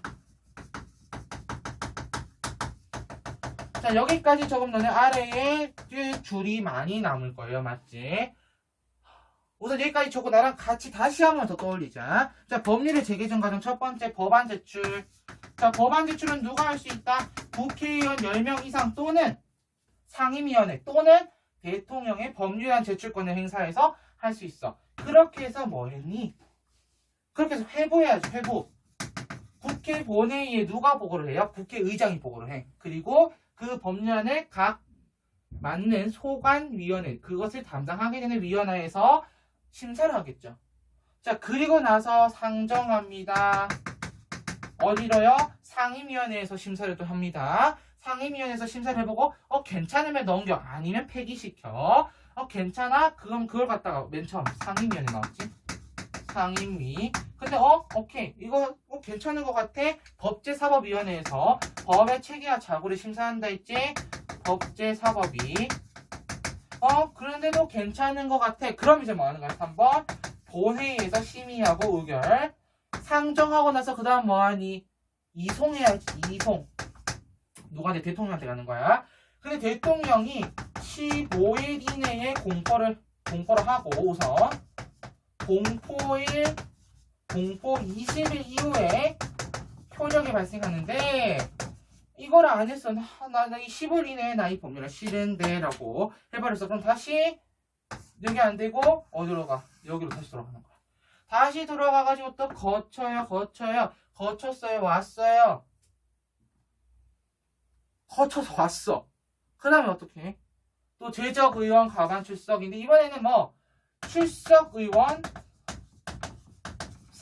[SPEAKER 1] 자, 여기까지 적으면 너네 아래에 줄이 많이 남을 거예요. 맞지? 우선 여기까지 적고 나랑 같이 다시 한 번 더 떠올리자. 자, 법률의 재개정 과정 첫 번째 법안 제출. 자, 법안 제출은 누가 할 수 있다? 국회의원 10명 이상 또는 상임위원회 또는 대통령의 법률안 제출권을 행사해서 할 수 있어. 그렇게 해서 뭐 했니? 그렇게 해서 회부해야지. 회부. 국회 본회의에 누가 보고를 해요? 국회의장이 보고를 해. 그리고 그 법률안을 각 맞는 소관위원회, 그것을 담당하게 되는 위원회에서 심사를 하겠죠. 자, 그리고 나서 상정합니다. 어디로요? 상임위원회에서 심사를 또 합니다. 상임위원회에서 심사를 해보고 괜찮으면 넘겨. 아니면 폐기시켜. 괜찮아? 그럼 그걸 갖다가 맨 처음 상임위원회 나왔지? 상임위. 근데 오케이. 이거 괜찮은 것 같아. 법제사법위원회에서 법의 체계와 자구를 심사한다 했지? 법제사법위. 그런데도 괜찮은 것 같아. 그럼 이제 뭐 하는 거야? 3번. 본회의에서 심의하고 의결. 상정하고 나서 그 다음 뭐 하니? 이송해야지. 이송. 누가 내 대통령한테 가는 거야. 근데 대통령이 15일 이내에 공포를 하고 우선 공포일, 공포 20일 이후에 효력이 발생하는데 이걸 안 했어. 나 이 10월 이내에 나 이 법률을 싫은데 라고 해버렸어. 그럼 다시 여기 안 되고 어디로 가? 여기로 다시 돌아가는 거야. 다시 돌아가가지고 또 거쳤어요. 왔어요. 거쳐서 왔어. 그 다음에 어떻게 해? 또 제적의원 과반 출석인데 이번에는 뭐 출석의원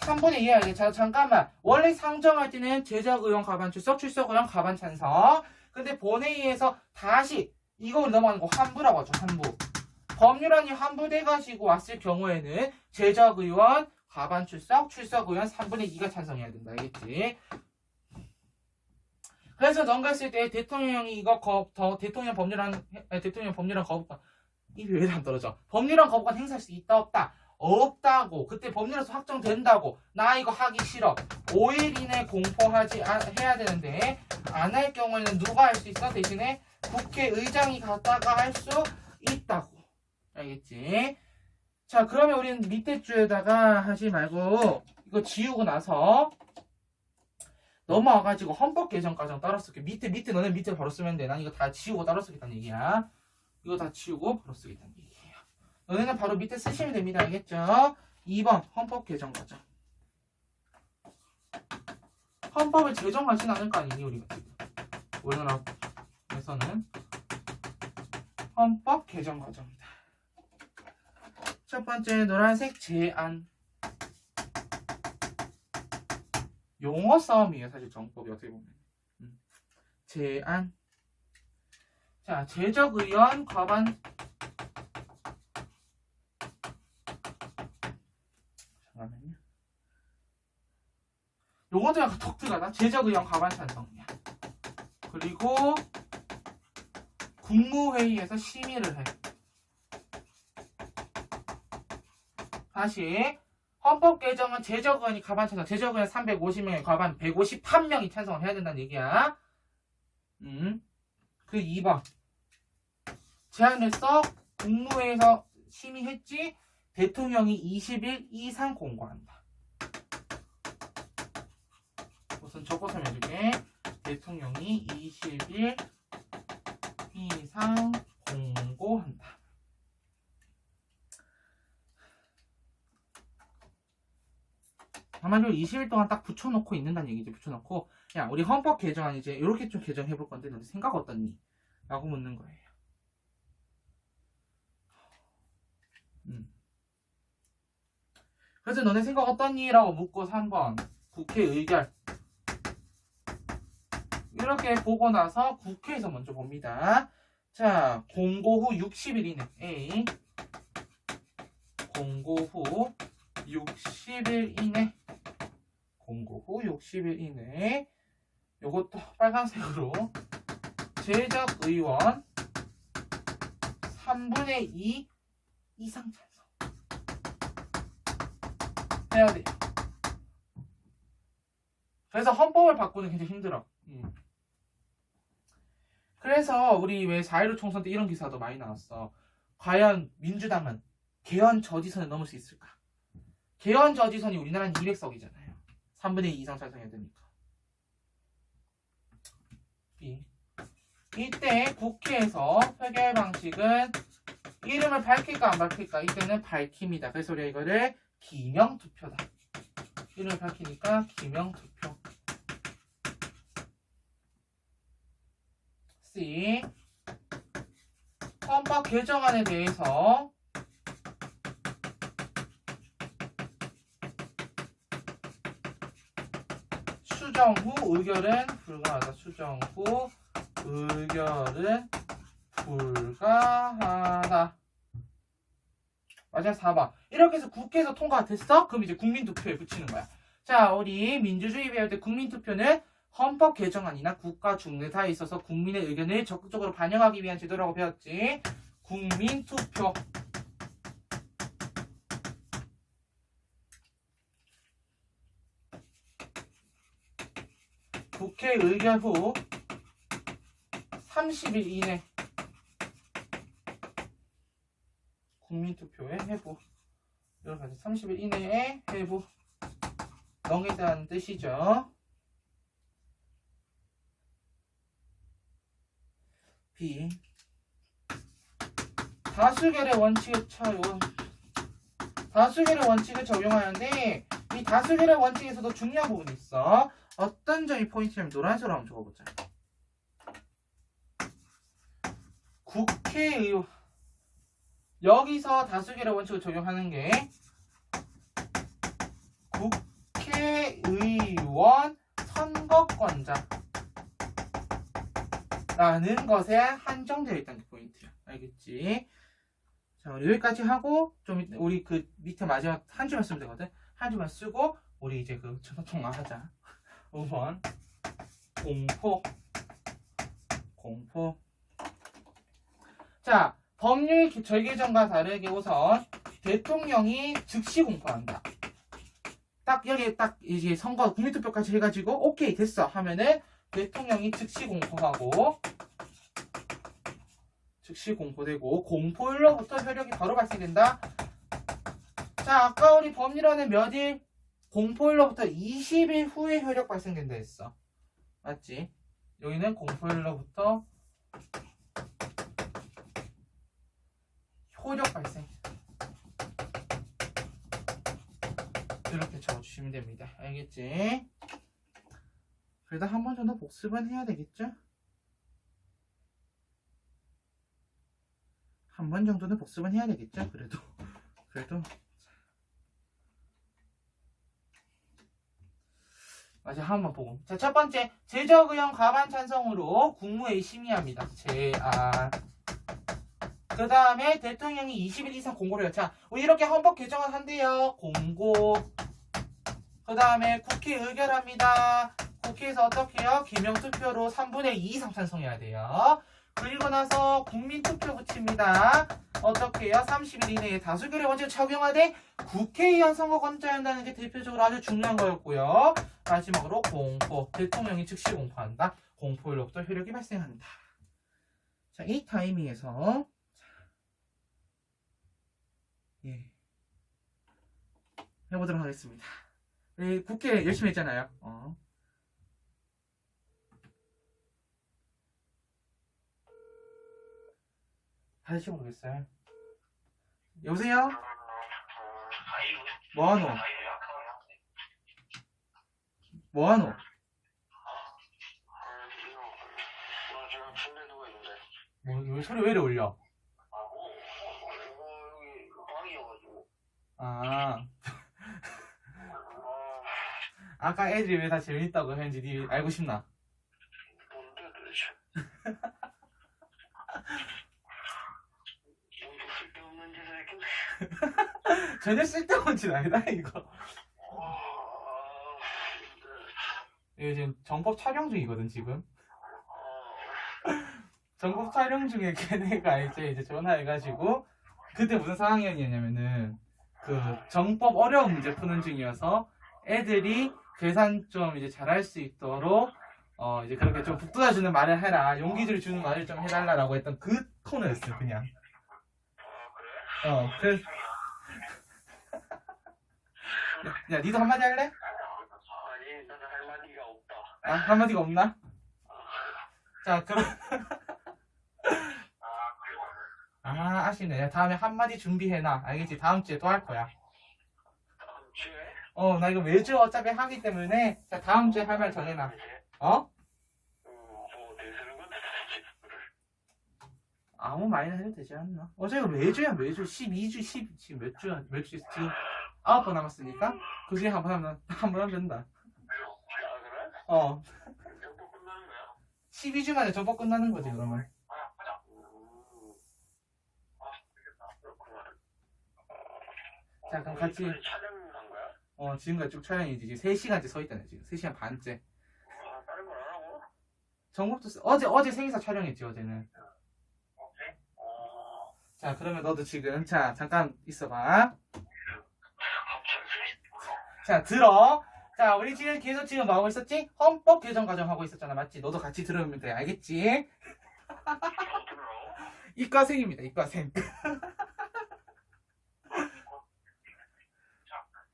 [SPEAKER 1] 3분의 2 해야지. 자, 잠깐만. 원래 상정할 때는 제적의원 과반 출석, 출석의원 과반 찬성. 근데 본회의에서 다시 이거 넘어가는 거 환부라고 하죠. 환부. 법률안이 환부돼가지고 왔을 경우에는 제적의원 과반 출석, 출석의원 3분의 2가 찬성해야 된다. 알겠지? 그래서 넘겼을 때 대통령이 이거 대통령 법률안 거부권 입이 왜 안 떨어져? 법률안 거부권 행사할 수 있다 없다? 없다고. 그때 법률에서 확정된다고. 나 이거 하기 싫어. 5일 이내 해야 되는데 안 할 경우에는 누가 할 수 있어? 대신에 국회의장이 갔다가 할 수 있다고. 알겠지? 자, 그러면 우리는 밑에 줄에다가 하지 말고 이거 지우고 나서 넘어와가지고 헌법 개정 과정 따로 쓸게. 밑에 너네 밑에 바로 쓰면 돼. 난 이거 다 지우고 따로 쓰겠다는 얘기야. 이거 다 지우고 바로 쓰겠다는 얘기예요. 너네는 바로 밑에 쓰시면 됩니다. 알겠죠? 2번 헌법 개정 과정. 헌법을 제정하진 않을 거 아니니 우리가 지금. 우리나라에서는 헌법 개정 과정이다. 첫 번째 노란색 제안. 용어 싸움이에요. 사실 정법이 어떻게 보면. 제안. 자, 제적의원 과반. 잠깐만요. 용어도 약간 독특하다. 제적의원 과반 찬성이야. 그리고 국무회의에서 심의를 해. 다시 헌법 개정은 제적의원이 과반 찬성, 제적의원 350명에 과반 151명이 찬성을 해야 된다는 얘기야. 그 2번 제안했어. 국무회의에서 심의했지. 대통령이 20일 이상 공고한다. 우선 적고 설명해줄게. 대통령이 20일 이상 공고한다. 아마도 20일 동안 딱 붙여놓고 있는다는 얘기지. 붙여놓고 야 우리 헌법 개정안 이제 이렇게 좀 개정해볼 건데 너네 생각 어떻니? 라고 묻는 거예요. 그래서 너네 생각 어떻니? 라고 묻고 3번 국회 의결. 이렇게 보고 나서 국회에서 먼저 봅니다. 자, 공고 후 60일 이내. A. 공고 후 60일 이내. 공고 후 60일 이내. 요것도 빨간색으로. 제적 의원 3분의 2 이상 찬성. 해야 돼요. 그래서 헌법을 바꾸는 게 굉장히 힘들어. 그래서 우리 왜 4.15 총선 때 이런 기사도 많이 나왔어. 과연 민주당은 개헌 저지선을 넘을 수 있을까? 개헌 저지선이 우리나라는 200석이잖아요. 3분의 2 이상 찬성해야 되니까. B. 이때 국회에서 표결 방식은 이름을 밝힐까 안 밝힐까? 이때는 밝힙니다. 그래서 우리가 이거를 기명투표다. 이름을 밝히니까 기명투표. C. 헌법 개정안에 대해서 수정 후 의결은 불가하다. 수정 후 의결은 불가하다. 맞아. 4번. 이렇게 해서 국회에서 통과가 됐어? 그럼 이제 국민투표에 붙이는 거야. 자, 우리 민주주의 배울 때 국민투표는 헌법 개정안이나 국가 중대사에 있어서 국민의 의견을 적극적으로 반영하기 위한 제도라고 배웠지. 국민투표. 국회 의결 후 30일 이내 국민투표에 해부. 이렇게 30일 이내에 해부. 넘기다는 뜻이죠. B. 다수결의 원칙을 적용하는데 이 다수결의 원칙에서도 중요한 부분이 있어. 어떤 점이 포인트냐면 노란색으로 한번 적어보자. 국회의원 여기서 다수결의 원칙을 적용하는 게 국회의원 선거권자라는 것에 한정되어 있다는 게 포인트야. 알겠지? 자, 우리 여기까지 하고 좀 우리 그 밑에 마지막 한 줄만 쓰면 되거든. 한 줄만 쓰고 우리 이제 그 전화통화하자. 5번 공포. 자, 법률 절개정과 다르게 우선 대통령이 즉시 공포한다. 딱 여기 딱 이제 선거 국민투표까지 해가지고 오케이 됐어 하면은 대통령이 즉시 공포하고 즉시 공포되고 공포일로부터 효력이 바로 발생된다. 자, 아까 우리 법률안은 몇 일? 공포일로부터 20일 후에 효력 발생된다 했어. 맞지? 여기는 공포일로부터 효력 발생. 이렇게 적어주시면 됩니다. 알겠지? 그래도 한 번 정도 복습은 해야 되겠죠? 한 번 정도는 복습은 해야 되겠죠? 그래도. 맞아, 한 번 보고. 자, 첫 번째. 제적의원 과반 찬성으로 국무회의 심의합니다. 제안. 그 다음에 대통령이 20일 이상 공고를 해요. 자, 우리 이렇게 헌법 개정을 한대요. 공고. 그 다음에 국회 의결합니다. 국회에서 어떻게 해요? 기명투표로 3분의 2 이상 찬성해야 돼요. 그리고 나서 국민투표 붙입니다. 어떻게 해요? 30일 이내에 다수결의 원칙을 적용하되 국회의원 선거 권자해야 한다는 게 대표적으로 아주 중요한 거였고요. 마지막으로 공포. 대통령이 즉시 공포한다. 공포일로부터 효력이 발생한다. 자, 이 타이밍에서 해보도록 하겠습니다. 우리 국회 열심히 했잖아요. 다시 모르겠어요. 여보세요? 뭐하노? 뭐하노?
[SPEAKER 2] 나 지금 침대에 누워 있는데.
[SPEAKER 1] 왜 소리 왜 이래 울려?
[SPEAKER 2] 여기 방이어가지고.
[SPEAKER 1] 아까 애들이 왜 다 재밌다고 했는지 니 알고 싶나?
[SPEAKER 2] 뭔데 도대체? 쓸데없는 짓을 했겠네.
[SPEAKER 1] 전혀 쓸데없는 짓 아니다 이거. 이거 지금 정법 촬영 중이거든 지금. 정법 촬영 중에 걔네가 이제 전화해가지고 그때 무슨 상황이었냐면은 그 정법 어려운 문제 푸는 중이어서 애들이 계산 좀 이제 잘할 수 있도록 이제 그렇게 좀 북돋아주는 말을 해라, 용기를 주는 말을 좀 해달라라고 했던 그 코너였어요 그냥. 그래. 야, 니도 한마디 할래?
[SPEAKER 2] 아니, 나는 할 마디가 없다.
[SPEAKER 1] 아, 한마디가 없나? 자, 그럼. 아쉽네. 야, 다음에 한마디 준비해놔. 알겠지? 다음 주에 또 할 거야.
[SPEAKER 2] 다음 주에?
[SPEAKER 1] 나 이거 매주 어차피 하기 때문에, 자, 다음 주에 할 말 정해놔. 뭐
[SPEAKER 2] 내세는 건데
[SPEAKER 1] 아무 말이나 해도 되지 않나? 어차피 매주야, 매주. 12주, 지금 몇 주야? 지금 9번 남았으니까? 그 중에 한 번 하면 된다.
[SPEAKER 2] 그래? 정보 끝나는 거야?
[SPEAKER 1] 12주 만에 전법 끝나는 거지, 그러면.
[SPEAKER 2] 그렇구나.
[SPEAKER 1] 자, 그럼 같이.
[SPEAKER 2] 촬영한 거야?
[SPEAKER 1] 지금까지 쭉 촬영이지. 지금 3시간째 서 있다네, 지금. 3시간 반째.
[SPEAKER 2] 다른 건 안 하고?
[SPEAKER 1] 정법도 어제 생일사 촬영했지, 어제는. 자, 그러면 너도 지금, 자, 잠깐 있어봐. 자, 들어. 자, 우리 지금 계속 지금 뭐 하고 있었지? 헌법 개정 과정 하고 있었잖아, 맞지? 너도 같이 들으면 돼, 알겠지? 이과생입니다, 이과생.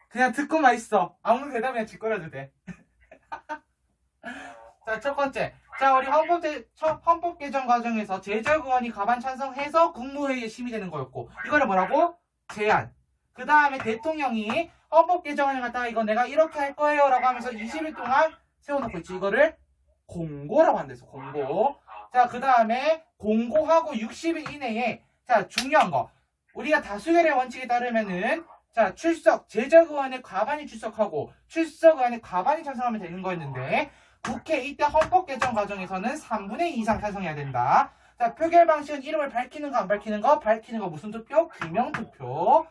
[SPEAKER 1] 그냥 듣고만 있어. 아무 대답 그냥 짓거려도 돼. 자, 첫 번째. 자, 우리 헌법 개정 과정에서 제적의원이 과반 찬성해서 국무회의에 심의되는 거였고, 이거를 뭐라고? 제안. 그 다음에 대통령이 헌법 개정안을 갖다가 이거 내가 이렇게 할 거예요 라고 하면서 20일 동안 세워놓고 있지. 이거를 공고라고 한대서 공고. 자, 그 다음에 공고하고 60일 이내에, 자, 중요한 거. 우리가 다수결의 원칙에 따르면은, 자, 제적의원의 과반이 출석하고 출석의원의 과반이 찬성하면 되는 거였는데, 국회 이때 헌법 개정 과정에서는 3분의 2 이상 찬성해야 된다. 자, 표결 방식은 이름을 밝히는 거 안 밝히는 거? 밝히는 거 무슨 투표? 기명투표.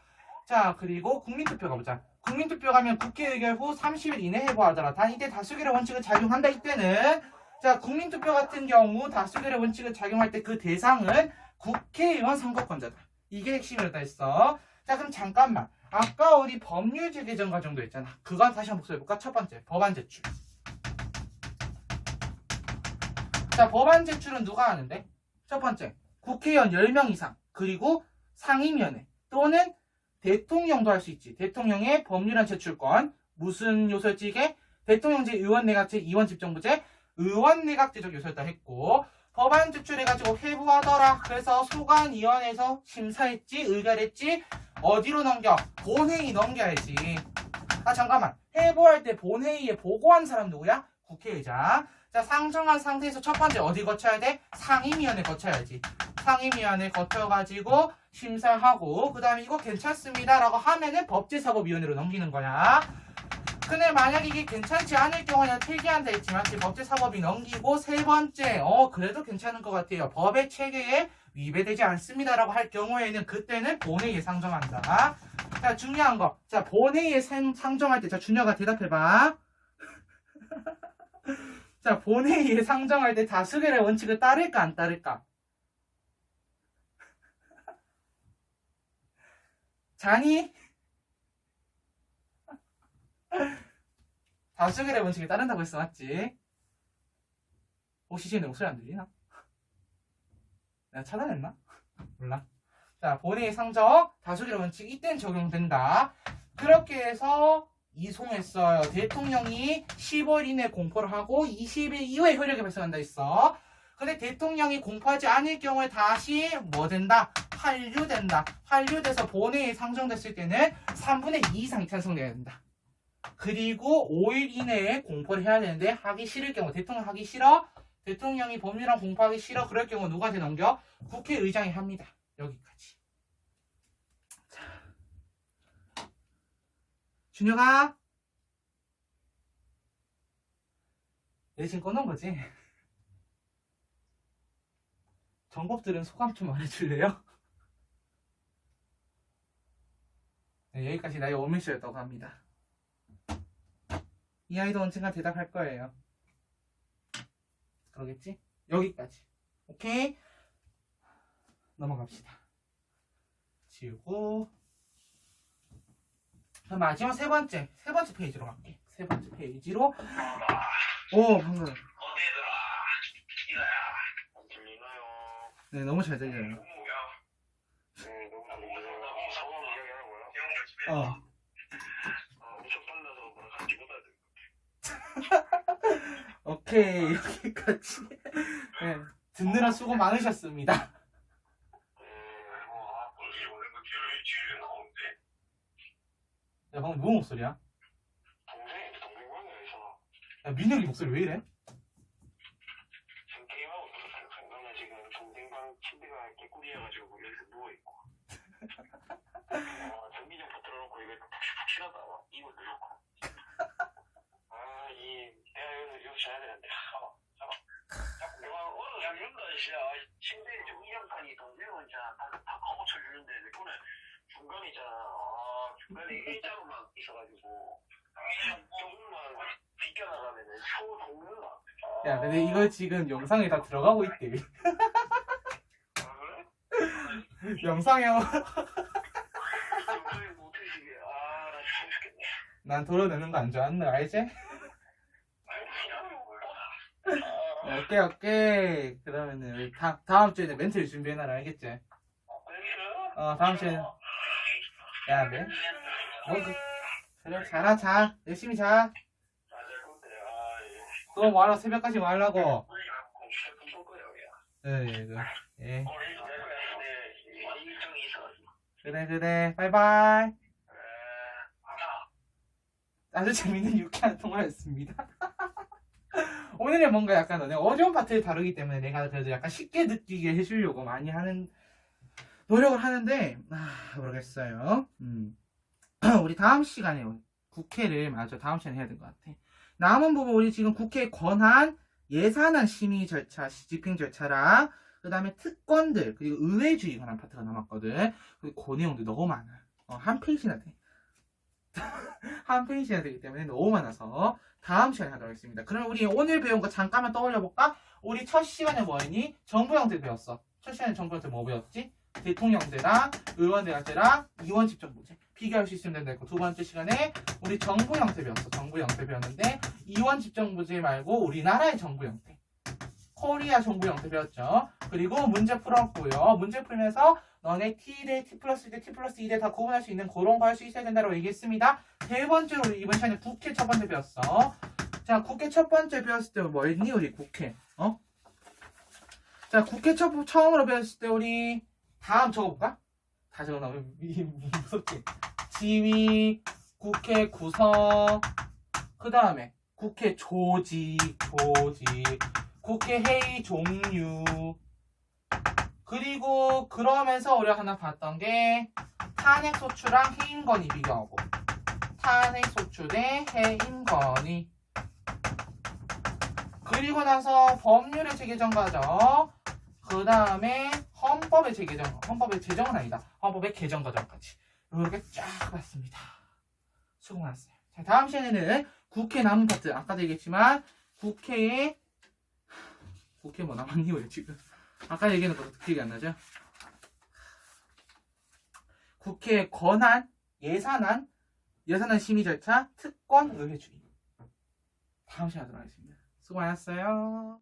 [SPEAKER 1] 자, 그리고 국민투표 가보자. 국민투표 가면 국회 의결 후 30일 이내 해부하더라. 단 이때 다수결의 원칙을 작용한다. 이때는 자, 국민투표 같은 경우 다수결의 원칙을 작용할 때 그 대상은 국회의원 선거권자다. 이게 핵심이었다 했어. 자, 그럼 잠깐만. 아까 우리 법률 제개정 과정도 했잖아. 그건 다시 한번 복습해볼까? 첫 번째, 법안 제출. 자, 법안 제출은 누가 하는데? 첫 번째, 국회의원 10명 이상, 그리고 상임위원회 또는 대통령도 할 수 있지. 대통령의 법률안 제출권. 무슨 요소였지 이게? 대통령제, 의원내각제, 이원집정부제, 의원내각제적 요소였다 했고, 법안 제출해가지고 회부하더라. 그래서 소관위원회에서 심사했지, 의결했지. 어디로 넘겨? 본회의 넘겨야지. 아, 잠깐만. 회부할 때 본회의에 보고한 사람 누구야? 국회의장. 자, 상정한 상태에서 첫 번째 어디 거쳐야 돼? 상임위원회 거쳐야지. 상임위원회 거쳐가지고 심사하고, 그 다음에 이거 괜찮습니다 라고 하면은 법제사법위원회로 넘기는 거야. 근데 만약 이게 괜찮지 않을 경우에는 필기한다 했지만 법제사법이 넘기고, 세 번째 그래도 괜찮은 것 같아요, 법의 체계에 위배되지 않습니다 라고 할 경우에는 그때는 본회의에 상정한다. 자, 중요한 거. 자, 본회의에 상정할 때, 자, 준혁아 대답해봐. 자, 본회의에 상정할 때 다수결의 원칙을 따를까 안 따를까? 자니? 다수결의 원칙에 따른다고 했어, 맞지? 혹시 지금 내 목소리 안 들리나? 내가 차단했나? 몰라. 자, 본회의 상정, 다수결의 원칙, 이때는 적용된다. 그렇게 해서 이송했어요. 대통령이 10월 이내 공포를 하고 20일 이후에 효력이 발생한다 했어. 근데 대통령이 공포하지 않을 경우에 다시 뭐 된다? 환류된다. 환류돼서 본회의에 상정됐을 때는 3분의 2 이상이 찬성돼야 된다. 그리고 5일 이내에 공포를 해야 되는데 하기 싫을 경우, 대통령 하기 싫어? 대통령이 법률안 공포하기 싫어? 그럴 경우 누구한테 넘겨? 국회의장이 합니다. 여기까지. 자, 준혁아, 얘 지금 꺼놓은 거지? 정법들은 소감 좀 말해줄래요? 네, 여기까지 나의 오밀쇼였다고 합니다. 이 아이도 언젠가 대답할 거예요. 그러겠지? 여기까지. 오케이? 넘어갑시다. 지우고. 마지막 세 번째 페이지로 갈게. 세 번째 페이지로. 오, 방금.
[SPEAKER 2] 어디들아? 이라야. 안 들리나요?
[SPEAKER 1] 네, 너무 잘 들려요.
[SPEAKER 2] 네, 너무 잘 들려요. 상황 이야기하라고요? 엄청 빨라서 뭐라 같이 못할 때.
[SPEAKER 1] 오케이, 여기까지. 네, 듣느라 수고 많으셨습니다.
[SPEAKER 2] 원래 그 뒤에 나오는데.
[SPEAKER 1] 야, 방금 누구 목소리야?
[SPEAKER 2] 동생 관계에서
[SPEAKER 1] 야, 민혁이 목소리 왜 이래?
[SPEAKER 2] 지금 게임하고 있거든. 그러면 지금 동생 방 침대가 개꿀이어가지고 여기서 누워있고. 전기장판 틀어놓고 이거 푹신하다. 이거 들어놓고. 내가 여기서 자야 되는데. 자꾸 내가 얼어 죽는다, 진짜. 침대에 지금 이장판이 동생은 있잖아. 다 고쳐주는데, 내 거는 중간에 있잖아. 중간에 일자로만 있어가지고. 조금만 비껴나가면은 초 동료가.
[SPEAKER 1] 야, 근데 이거 지금 영상에 다 들어가고 있대.
[SPEAKER 2] 그래?
[SPEAKER 1] 영상에
[SPEAKER 2] 영상이 못해지게. 나 참 죽겠네.
[SPEAKER 1] 난 도려내는 거 안 좋아하는 거 알지? 오케이. 그러면은 우리 다음 주에는 멘트를 준비해놔라, 알겠지? 다음 주에는. 야, 네. 그래, 자. 열심히 자. 또 뭐하러 새벽까지 뭐 하려고? 예. 그래. 바이바이. 아주 재밌는 유쾌한 통화였습니다. 오늘은 뭔가 약간 어려운 파트를 다루기 때문에 내가 그래도 약간 쉽게 느끼게 해주려고 많이 하는 노력을 하는데 모르겠어요. 우리 다음 시간에 국회를 다음 시간에 해야 될 것 같아. 남은 부분 우리 지금 국회 권한, 예산안 심의 절차, 집행 절차랑 그 다음에 특권들, 그리고 의회주의 관한 파트가 남았거든. 그리고 그 내용도 너무 많아. 한 페이지나 돼. 한 페이지나 되기 때문에 너무 많아서 다음 시간에 하도록 하겠습니다. 그럼 우리 오늘 배운 거 잠깐만 떠올려볼까? 우리 첫 시간에 뭐 했니? 정부 형태 배웠어. 첫 시간에 정부 형태 뭐 배웠지? 대통령제랑 의원대학제랑 이원 집정부제 비교할 수 있으면 된다 했고, 두 번째 시간에 우리 정부 형태 배웠어. 정부 형태 배웠는데 이원 집정부제 말고 우리나라의 정부 형태, 코리아 정부 형태 배웠죠. 그리고 문제 풀었고요. 문제 풀면서 너네 T대, T 플러스 1대, T 플러스 2대 다 구분할 수 있는 그런 거 할 수 있어야 된다고 얘기했습니다. 세 번째로 우리 이번 시간에 국회 첫 번째 배웠어. 자, 국회 첫 번째 배웠을 때 뭐 했니? 우리 국회. 자, 국회 처음으로 배웠을 때 우리 다음 적어볼까? 다 적어놓으면 무섭지. 지위, 국회 구성, 그 다음에 국회 조직, 국회 회의 종류, 그리고 그러면서 우리가 하나 봤던 게 탄핵소추랑 해임건의 비교하고, 탄핵소추 대 해임건의, 그리고 나서 법률의 재개정 과정, 그 다음에 헌법의 재개정, 헌법의 제정은 아니다, 헌법의 개정 과정까지 이렇게 쫙 봤습니다. 수고 많았어요. 자, 다음 시간에는 국회 남은 파트, 아까도 얘기했지만 국회 뭐 남았니 왜 지금? 아까 얘기한 거 기억이 안 나죠? 국회 권한, 예산안 심의 절차, 특권, 의회주의. 다음 시간에 하도록 하겠습니다. 수고 많았어요.